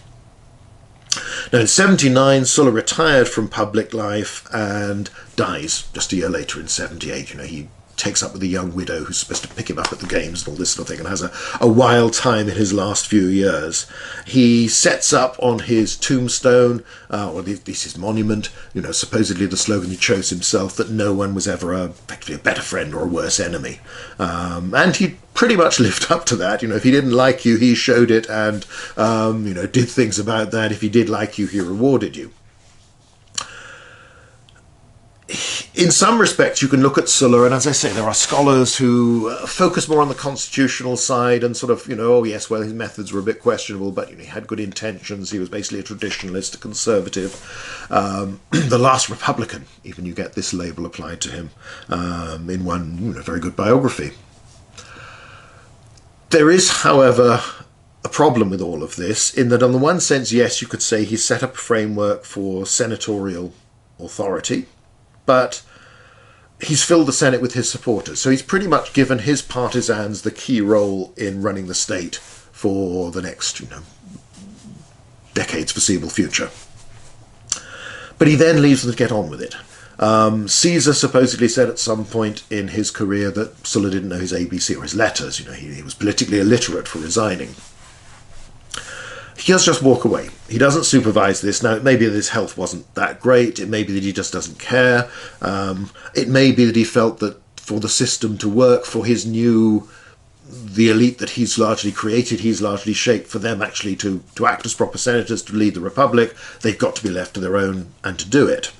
Now in 79, Sulla retired from public life and dies just a year later in 78. He takes up with a young widow who's supposed to pick him up at the games and all this sort of thing, and has a wild time in his last few years. He sets up on his tombstone, or at least his monument, supposedly the slogan he chose himself, that no one was ever effectively a better friend or a worse enemy. And he pretty much lived up to that. If he didn't like you, he showed it and, did things about that. If he did like you, he rewarded you. In some respects, you can look at Sulla, and as I say, there are scholars who focus more on the constitutional side and sort of, oh yes, well, his methods were a bit questionable, but he had good intentions. He was basically a traditionalist, a conservative, the last Republican. Even you get this label applied to him in one very good biography. There is, however, a problem with all of this, in that on the one sense, yes, you could say he set up a framework for senatorial authority, but he's filled the Senate with his supporters. So he's pretty much given his partisans the key role in running the state for the next, decades foreseeable future. But he then leaves them to get on with it. Caesar supposedly said at some point in his career that Sulla didn't know his ABC or his letters. He was politically illiterate for resigning. He does just walk away. He doesn't supervise this. Now, it may be that his health wasn't that great. It may be that he just doesn't care. It may be that he felt that for the system to work, for the elite that he's largely created, he's largely shaped, for them actually to act as proper senators, to lead the Republic, they've got to be left to their own and to do it.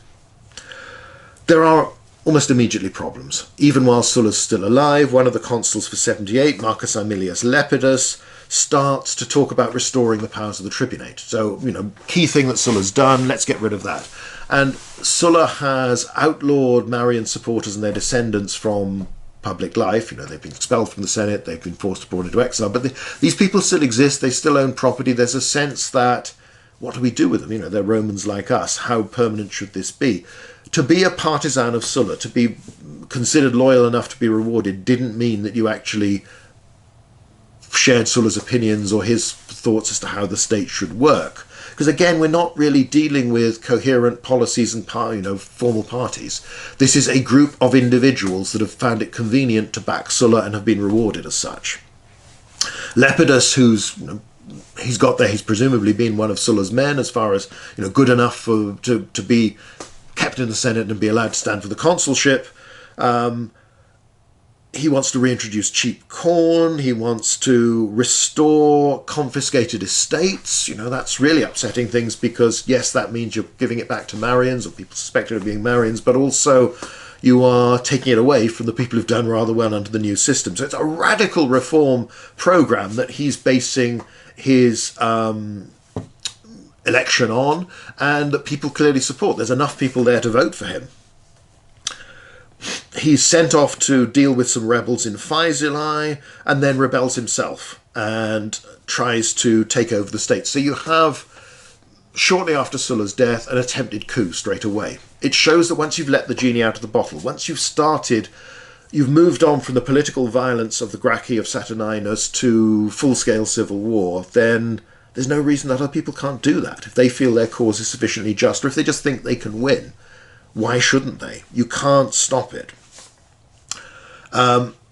There are almost immediately problems. Even while Sulla's still alive, one of the consuls for 78, Marcus Aemilius Lepidus, starts to talk about restoring the powers of the tribunate. So, key thing that Sulla's done, let's get rid of that. And Sulla has outlawed Marian supporters and their descendants from public life. You know, they've been expelled from the Senate, they've been forced abroad into exile, but these people still exist, they still own property. There's a sense that, what do we do with them? You know, they're Romans like us. How permanent should this be? To be a partisan of Sulla, to be considered loyal enough to be rewarded, didn't mean that you actually shared Sulla's opinions or his thoughts as to how the state should work. Because again, we're not really dealing with coherent policies and formal parties. This is a group of individuals that have found it convenient to back Sulla and have been rewarded as such. Lepidus, who's he's presumably been one of Sulla's men, as far as good enough to be kept in the Senate and be allowed to stand for the consulship. He wants to reintroduce cheap corn. He wants to restore confiscated estates. That's really upsetting things, because yes, that means you're giving it back to Marians, or people suspected of being Marians, but also you are taking it away from the people who've done rather well under the new system. So it's a radical reform program that he's basing his election on, and that people clearly support. There's enough people there to vote for him. He's sent off to deal with some rebels in Faesulae, and then rebels himself and tries to take over the state. So you have, shortly after Sulla's death, an attempted coup straight away. It shows that once you've let the genie out of the bottle, once you've moved on from the political violence of the Gracchi of Saturninus to full-scale civil war, then there's no reason that other people can't do that. If they feel their cause is sufficiently just, or if they just think they can win, why shouldn't they? You can't stop it.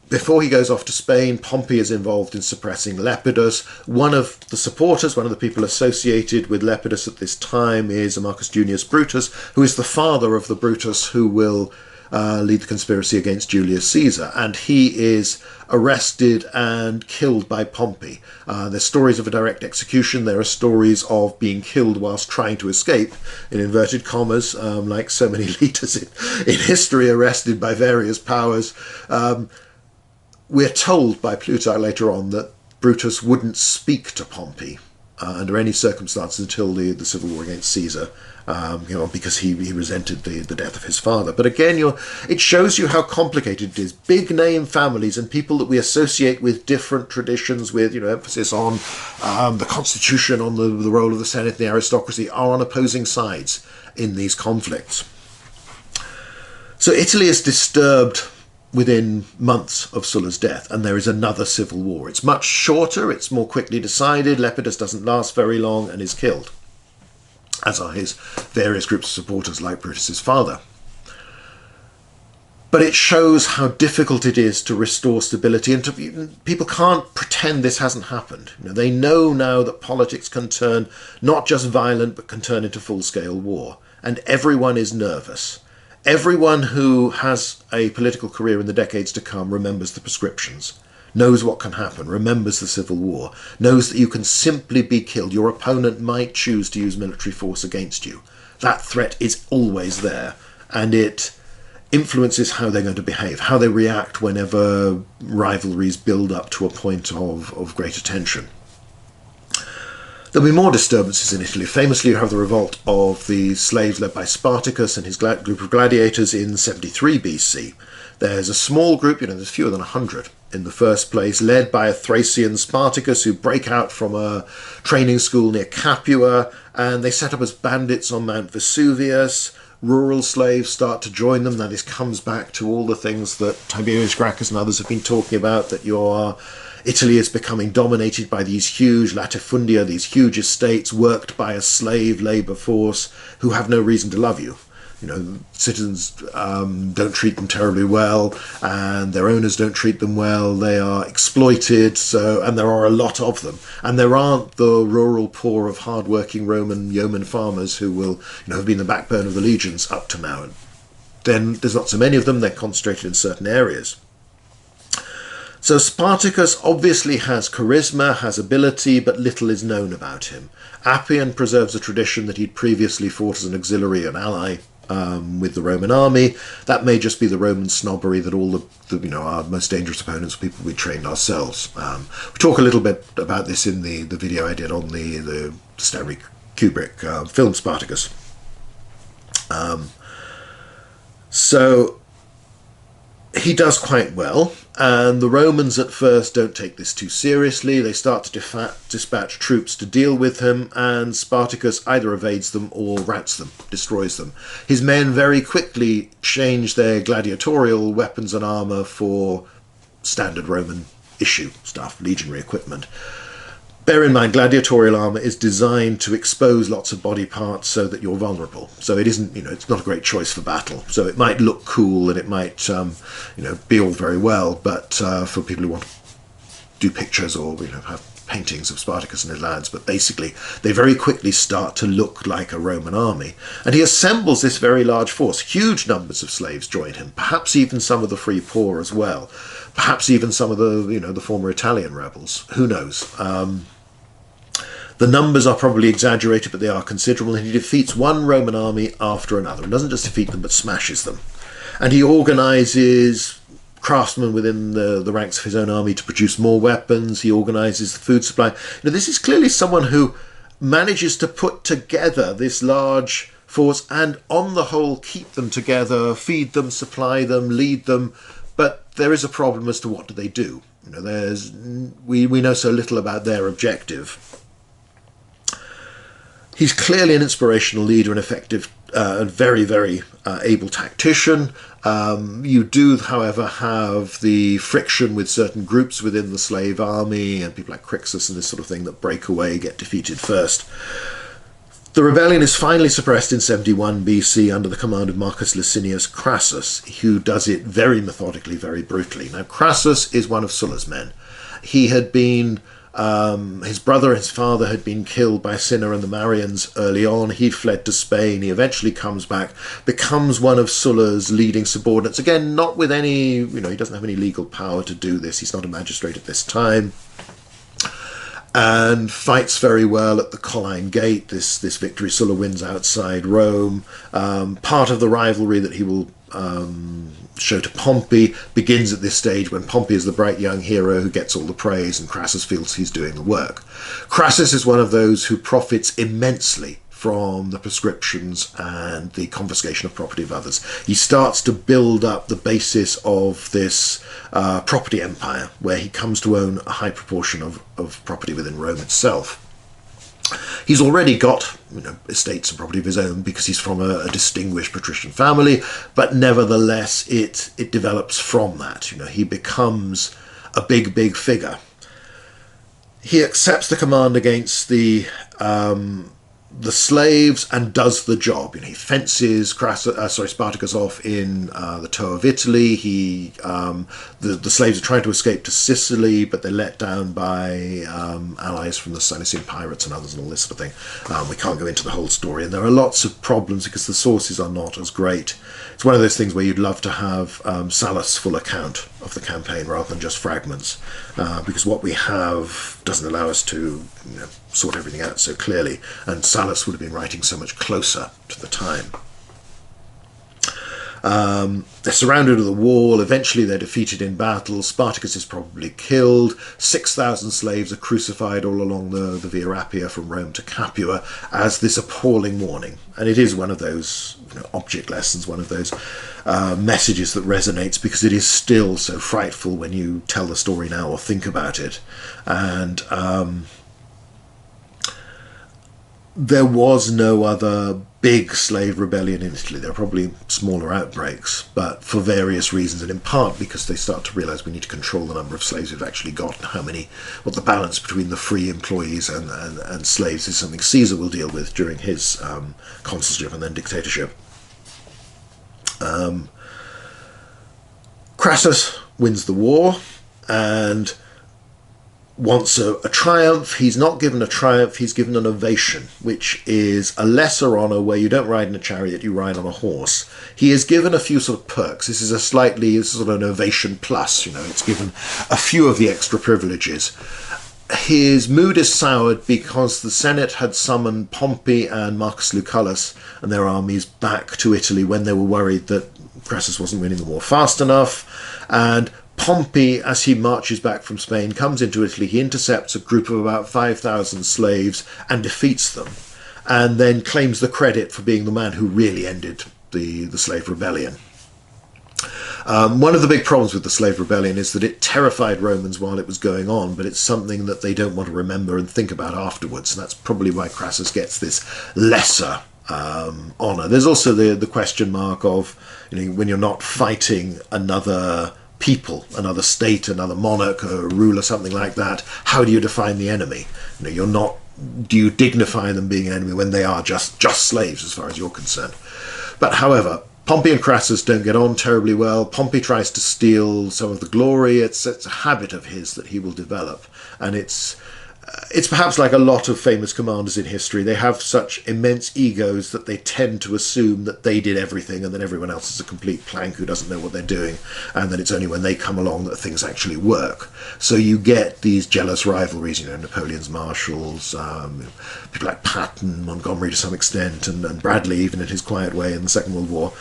Before he goes off to Spain, Pompey is involved in suppressing Lepidus. One of the supporters, one of the people associated with Lepidus at this time, is Marcus Junius Brutus, who is the father of the Brutus who will lead the conspiracy against Julius Caesar, and he is arrested and killed by Pompey. There's stories of a direct execution. There are stories of being killed whilst trying to escape, in inverted commas, like so many leaders in history arrested by various powers. We're told by Plutarch later on that Brutus wouldn't speak to Pompey under any circumstances until the civil war against Caesar, because he resented the death of his father. But again, it shows you how complicated it is. Big name families and people that we associate with different traditions, with emphasis on the constitution, on the role of the Senate, the aristocracy, are on opposing sides in these conflicts. So Italy is disturbed within months of Sulla's death, and there is another civil war. It's much shorter, it's more quickly decided. Lepidus doesn't last very long and is killed, as are his various groups of supporters, like Brutus's father. But it shows how difficult it is to restore stability, and people can't pretend this hasn't happened. They know now that politics can turn not just violent, but can turn into full-scale war, and everyone is nervous. Everyone who has a political career in the decades to come remembers the prescriptions, knows what can happen, remembers the Civil War, knows that you can simply be killed. Your opponent might choose to use military force against you. That threat is always there, and it influences how they're going to behave, how they react whenever rivalries build up to a point of greater tension. There'll be more disturbances in Italy. Famously, you have the revolt of the slaves led by Spartacus and his group of gladiators in 73 BC. There's a small group, there's fewer than 100 in the first place, led by a Thracian Spartacus, who break out from a training school near Capua, and they set up as bandits on Mount Vesuvius. Rural slaves start to join them. Now this comes back to all the things that Tiberius Gracchus and others have been talking about, that Italy is becoming dominated by these huge latifundia, these huge estates worked by a slave labour force who have no reason to love you. Citizens don't treat them terribly well, and their owners don't treat them well. They are exploited, and there are a lot of them. And there aren't the rural poor of hard-working Roman yeoman farmers who will have been the backbone of the legions up to now. And then there's not so many of them. They're concentrated in certain areas. So Spartacus obviously has charisma, has ability, but little is known about him. Appian preserves a tradition that he'd previously fought as an auxiliary, an ally, with the Roman army. That may just be the Roman snobbery that all our most dangerous opponents are people we trained ourselves. We talk a little bit about this in the video I did on the Stanley Kubrick film Spartacus. So he does quite well, and the Romans at first don't take this too seriously. They start to dispatch troops to deal with him, and Spartacus either evades them or routs them, destroys them. His men very quickly change their gladiatorial weapons and armour for standard Roman issue stuff, legionary equipment. Bear in mind, gladiatorial armour is designed to expose lots of body parts so that you're vulnerable. So it isn't, it's not a great choice for battle. So it might look cool and it might, be all very well, but for people who want to do pictures or, have paintings of Spartacus and his lads, but basically they very quickly start to look like a Roman army. And he assembles this very large force. Huge numbers of slaves join him, perhaps even some of the free poor as well. Perhaps even some of the, the former Italian rebels. Who knows? The numbers are probably exaggerated, but they are considerable, and he defeats one Roman army after another. He doesn't just defeat them, but smashes them. And he organises craftsmen within the ranks of his own army to produce more weapons. He organises the food supply. This is clearly someone who manages to put together this large force and, on the whole, keep them together, feed them, supply them, lead them. But there is a problem as to what do they do. We know so little about their objective. He's clearly an inspirational leader, an effective and very, very able tactician. You do, however, have the friction with certain groups within the slave army and people like Crixus and this sort of thing that break away, get defeated first. The rebellion is finally suppressed in 71 BC under the command of Marcus Licinius Crassus, who does it very methodically, very brutally. Now, Crassus is one of Sulla's men. He had been... his brother, his father, had been killed by Cinna and the Marians early on. He'd fled to Spain. He eventually comes back, becomes one of Sulla's leading subordinates. Again, not with any, he doesn't have any legal power to do this. He's not a magistrate at this time. And fights very well at the Colline Gate, this victory Sulla wins outside Rome. Part of the rivalry that he will show to Pompey begins at this stage when Pompey is the bright young hero who gets all the praise and Crassus feels he's doing the work. Crassus is one of those who profits immensely from the proscriptions and the confiscation of property of others. He starts to build up the basis of this property empire, where he comes to own a high proportion of property within Rome itself. He's already got estates and property of his own because he's from a distinguished patrician family, but nevertheless it develops from that. He becomes a big figure. He accepts the command against the slaves and does the job. He fences Spartacus off in the toe of Italy. The slaves are trying to escape to Sicily, but they're let down by allies from the Cilician pirates and others and all this sort of thing. We can't go into the whole story, and there are lots of problems because the sources are not as great. It's one of those things where you'd love to have Salla's full account of the campaign rather than just fragments, because what we have doesn't allow us to sort everything out so clearly, and Sallust would have been writing so much closer to the time. They're surrounded with a wall. Eventually they're defeated in battle. Spartacus is probably killed. 6,000 slaves are crucified all along the Via Appia from Rome to Capua as this appalling warning. And it is one of those object lessons, one of those messages that resonates because it is still so frightful when you tell the story now or think about it. And there was no other big slave rebellion in Italy. There are probably smaller outbreaks, but for various reasons, and in part because they start to realise we need to control the number of slaves we've actually got and what the balance between the free employees and slaves is something Caesar will deal with during his consulship and then dictatorship. Crassus wins the war and wants a triumph. He's not given a triumph, he's given an ovation, which is a lesser honour where you don't ride in a chariot, you ride on a horse. He is given a few sort of perks. This is sort of an ovation plus, it's given a few of the extra privileges. His mood is soured because the Senate had summoned Pompey and Marcus Lucullus and their armies back to Italy when they were worried that Crassus wasn't winning the war fast enough, and Pompey, as he marches back from Spain, comes into Italy. He intercepts a group of about 5,000 slaves and defeats them. and then claims the credit for being the man who really ended the slave rebellion. One of the big problems with the slave rebellion is that it terrified Romans while it was going on, but it's something that they don't want to remember and think about afterwards, and that's probably why Crassus gets this lesser honour. There's also the question mark of, when you're not fighting another people, another state, another monarch, a ruler, something like that, how do you define the enemy? Do you dignify them being an enemy when they are just slaves as far as you're concerned? But however, Pompey and Crassus don't get on terribly well. Pompey tries to steal some of the glory. It's a habit of his that he will develop, and it's perhaps like a lot of famous commanders in history. They have such immense egos that they tend to assume that they did everything and then everyone else is a complete plank who doesn't know what they're doing, and then it's only when they come along that things actually work. So you get these jealous rivalries, Napoleon's marshals, people like Patton, Montgomery to some extent, and Bradley, even in his quiet way in the Second World War.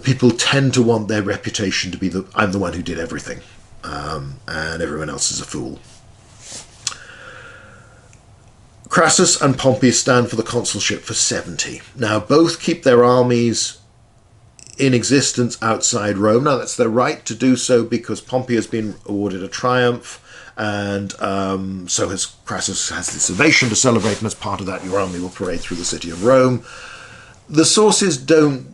People tend to want their reputation to be I'm the one who did everything, and everyone else is a fool. Crassus and Pompey stand for the consulship for 70. Now, both keep their armies in existence outside Rome. Now, that's their right to do so because Pompey has been awarded a triumph, and so has Crassus has this ovation to celebrate, and as part of that, your army will parade through the city of Rome. The sources don't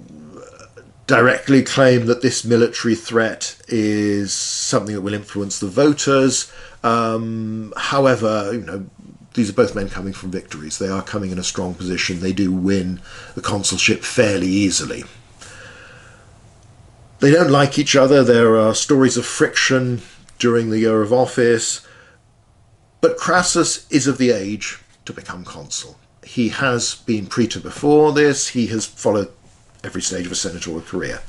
directly claim that this military threat is something that will influence the voters. However, these are both men coming from victories. They are coming in a strong position. They do win the consulship fairly easily. They don't like each other. There are stories of friction during the year of office. But Crassus is of the age to become consul. He has been praetor before this. He has followed every stage of a senatorial career.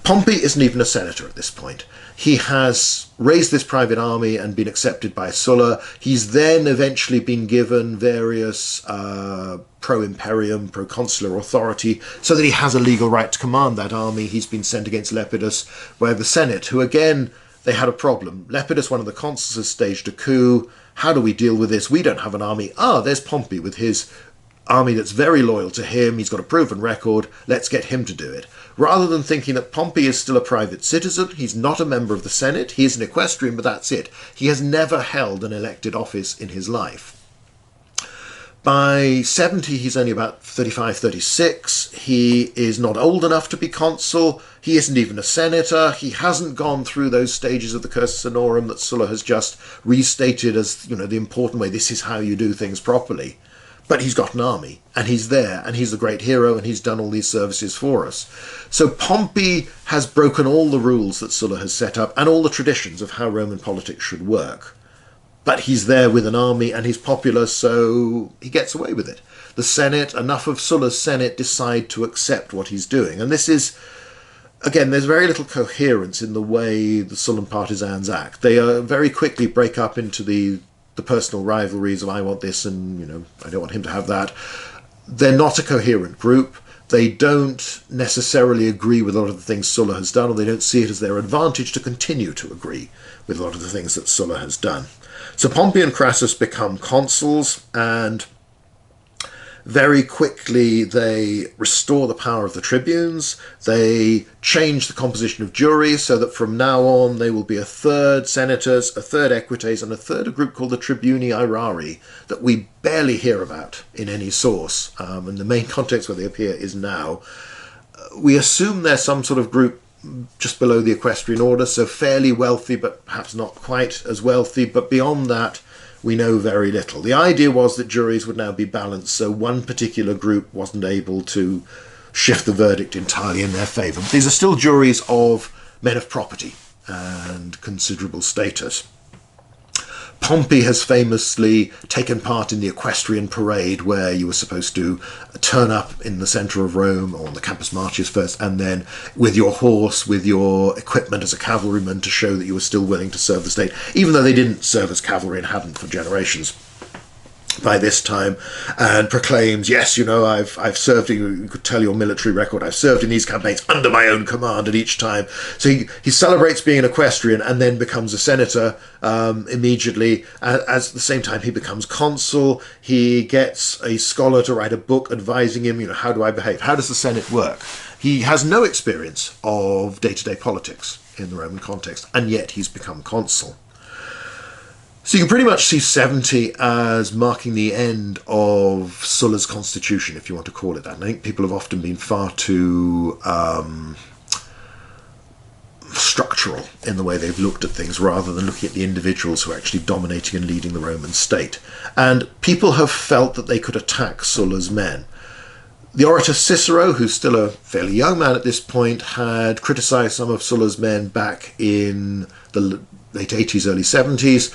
Pompey isn't even a senator at this point. He has raised this private army and been accepted by Sulla. He's then eventually been given various pro-imperium, pro-consular authority so that he has a legal right to command that army. He's been sent against Lepidus by the Senate, who again, they had a problem. Lepidus, one of the consuls, has staged a coup. How do we deal with this? We don't have an army. There's Pompey with his army that's very loyal to him. He's got a proven record. Let's get him to do it. Rather than thinking that Pompey is still a private citizen, he's not a member of the Senate, he is an equestrian, but that's it. He has never held an elected office in his life. By 70, he's only about 35, 36. He is not old enough to be consul. He isn't even a senator. He hasn't gone through those stages of the cursus honorum that Sulla has just restated as, the important way. This is how you do things properly. But he's got an army, and he's there, and he's the great hero, and he's done all these services for us. So Pompey has broken all the rules that Sulla has set up, and all the traditions of how Roman politics should work. But he's there with an army, and he's popular, so he gets away with it. The Senate, enough of Sulla's Senate, decide to accept what he's doing. And this is, again, there's very little coherence in the way the Sullan partisans act. They very quickly break up into the personal rivalries of I want this and, I don't want him to have that. They're not a coherent group. They don't necessarily agree with a lot of the things Sulla has done, or they don't see it as their advantage to continue to agree with a lot of the things that Sulla has done. So Pompey and Crassus become consuls, and very quickly they restore the power of the tribunes. They change the composition of juries so that from now on they will be a third senators, a third equites, and a third a group called the Tribuni Aerari that we barely hear about in any source. And the main context where they appear is now. We assume they're some sort of group just below the equestrian order, so fairly wealthy, but perhaps not quite as wealthy. But beyond that, we know very little. The idea was that juries would now be balanced, so one particular group wasn't able to shift the verdict entirely in their favour. But these are still juries of men of property and considerable status. Pompey has famously taken part in the equestrian parade, where you were supposed to turn up in the centre of Rome, or on the Campus Martius first, and then with your horse, with your equipment as a cavalryman, to show that you were still willing to serve the state, even though they didn't serve as cavalry and hadn't for generations. by this time, and proclaims, yes, you know, I've served, you could tell your military record, I've served in these campaigns under my own command at each time. So he celebrates being an equestrian and then becomes a senator immediately. At the same time, he becomes consul. He gets a scholar to write a book advising him, you know, how do I behave? How does the Senate work? He has no experience of day-to-day politics in the Roman context, and yet he's become consul. So you can pretty much see 70 as marking the end of Sulla's constitution, if you want to call it that. And I think people have often been far too structural in the way they've looked at things, rather than looking at the individuals who are actually dominating and leading the Roman state. And people have felt that they could attack Sulla's men. The orator Cicero, who's still a fairly young man at this point, had criticised some of Sulla's men back in the late 80s, early 70s,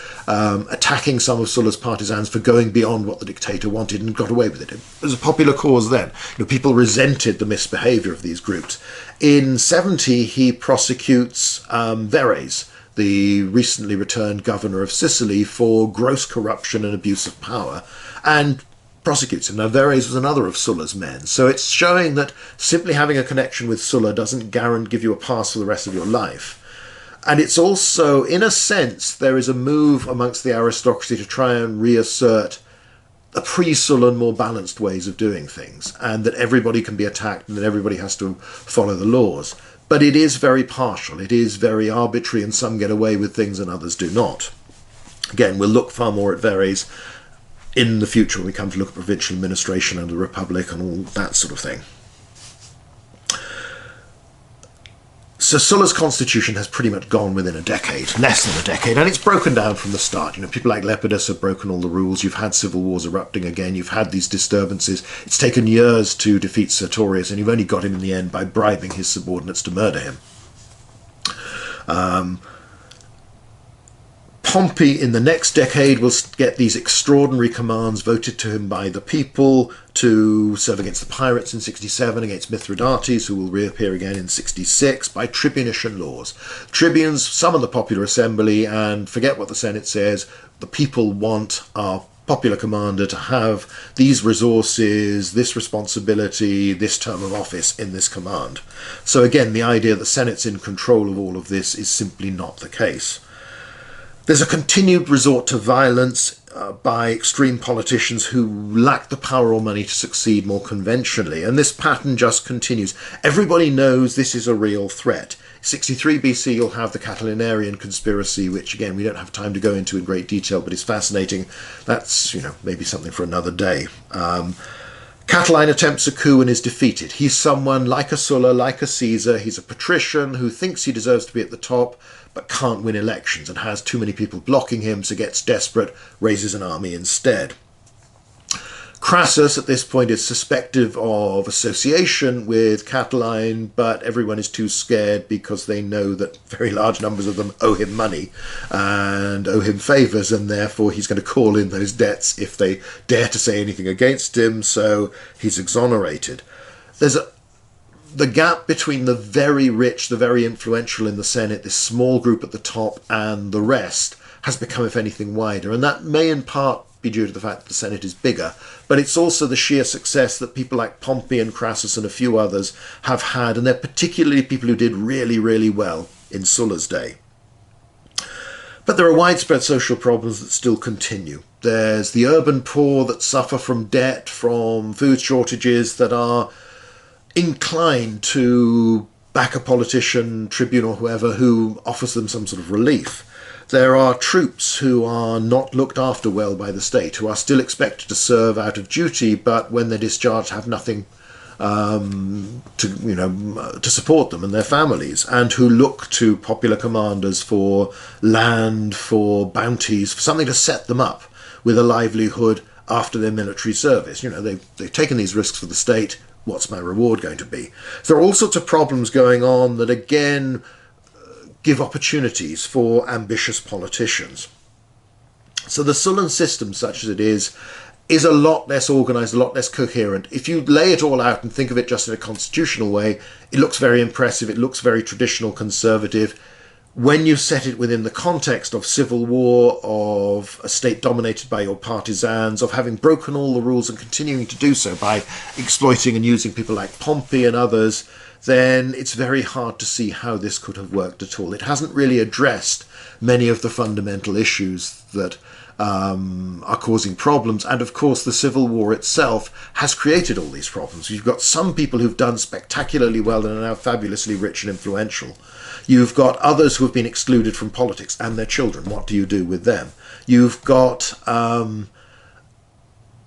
attacking some of Sulla's partisans for going beyond what the dictator wanted, and got away with it. It was a popular cause then. You know, people resented the misbehaviour of these groups. In 70, he prosecutes Verres, the recently returned governor of Sicily, for gross corruption and abuse of power, and prosecutes him. Now, Verres was another of Sulla's men, so it's showing that simply having a connection with Sulla doesn't give you a pass for the rest of your life. And it's also, in a sense, there is a move amongst the aristocracy to try and reassert a pre-Sullan, more balanced ways of doing things, and that everybody can be attacked and that everybody has to follow the laws. But it is very partial, it is very arbitrary, and some get away with things and others do not. Again, we'll look far more at Verres in the future when we come to look at provincial administration and the Republic and all that sort of thing. So Sulla's constitution has pretty much gone within a decade, less than a decade, and it's broken down from the start. You know, people like Lepidus have broken all the rules. You've had civil wars erupting again. You've had these disturbances. It's taken years to defeat Sertorius, and you've only got him in the end by bribing his subordinates to murder him. Pompey, in the next decade, will get these extraordinary commands voted to him by the people to serve against the pirates in 67, against Mithridates, who will reappear again in 66, by tribunician laws. Tribunes summon the popular assembly and forget what the Senate says. The people want our popular commander to have these resources, this responsibility, this term of office in this command. So again, the idea that the Senate's in control of all of this is simply not the case. There's a continued resort to violence by extreme politicians who lack the power or money to succeed more conventionally, and this pattern just continues. Everybody knows this is a real threat. 63 BC, you'll have the Catilinarian conspiracy, which again we don't have time to go into in great detail, but is fascinating. That's, you know, maybe something for another day. Catiline attempts a coup and is defeated. He's someone like a Sulla, like a Caesar. He's a patrician who thinks he deserves to be at the top, but can't win elections and has too many people blocking him, so gets desperate, raises an army instead. Crassus, at this point, is suspected of association with Catiline, but everyone is too scared because they know that very large numbers of them owe him money and owe him favours, and therefore he's going to call in those debts if they dare to say anything against him, so he's exonerated. There's the gap between the very rich, the very influential in the Senate, this small group at the top, and the rest has become, if anything, wider. And that may in part be due to the fact that the Senate is bigger, but it's also the sheer success that people like Pompey and Crassus and a few others have had, and they're particularly people who did really, really well in Sulla's day. But there are widespread social problems that still continue. There's the urban poor that suffer from debt, from food shortages, that are inclined to back a politician, tribune or whoever who offers them some sort of relief. There are troops who are not looked after well by the state, who are still expected to serve out of duty, but when they're discharged have nothing to support them and their families, and who look to popular commanders for land, for bounties, for something to set them up with a livelihood after their military service. You know, they've taken these risks for the state. What's my reward going to be? There are all sorts of problems going on that again give opportunities for ambitious politicians. So the Sullan system, such as it is a lot less organised, a lot less coherent. If you lay it all out and think of it just in a constitutional way, it looks very impressive, it looks very traditional, conservative. when you set it within the context of civil war, of a state dominated by your partisans, of having broken all the rules and continuing to do so by exploiting and using people like Pompey and others, then it's very hard to see how this could have worked at all. It hasn't really addressed many of the fundamental issues that are causing problems. And of course, the Civil War itself has created all these problems. You've got some people who've done spectacularly well and are now fabulously rich and influential. You've got others who have been excluded from politics and their children. What do you do with them? You've got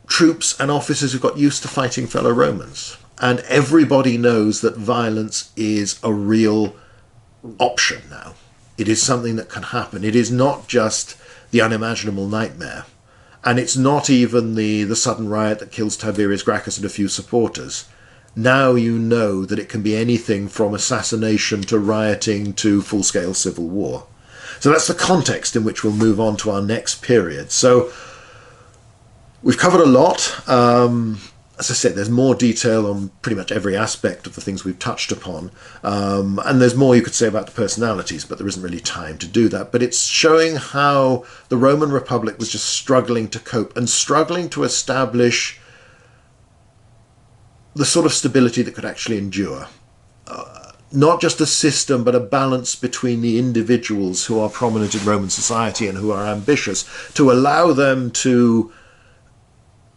troops and officers who've got used to fighting fellow Romans. And everybody knows that violence is a real option now. It is something that can happen. It is not just the unimaginable nightmare. And it's not even the sudden riot that kills Tiberius Gracchus and a few supporters. Now you know that it can be anything from assassination to rioting to full-scale civil war. So that's the context in which we'll move on to our next period. So we've covered a lot. As I said, there's more detail on pretty much every aspect of the things we've touched upon. And there's more you could say about the personalities, but there isn't really time to do that. But it's showing how the Roman Republic was just struggling to cope and struggling to establish the sort of stability that could actually endure. Not just a system, but a balance between the individuals who are prominent in Roman society and who are ambitious, to allow them to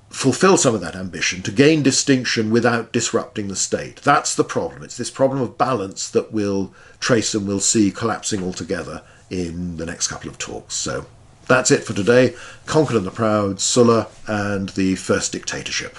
fulfill some of that ambition, to gain distinction without disrupting the state. That's the problem. It's this problem of balance that we'll trace and we'll see collapsing altogether in the next couple of talks. So that's it for today. Conquered and the Proud, Sulla, and the First Dictatorship.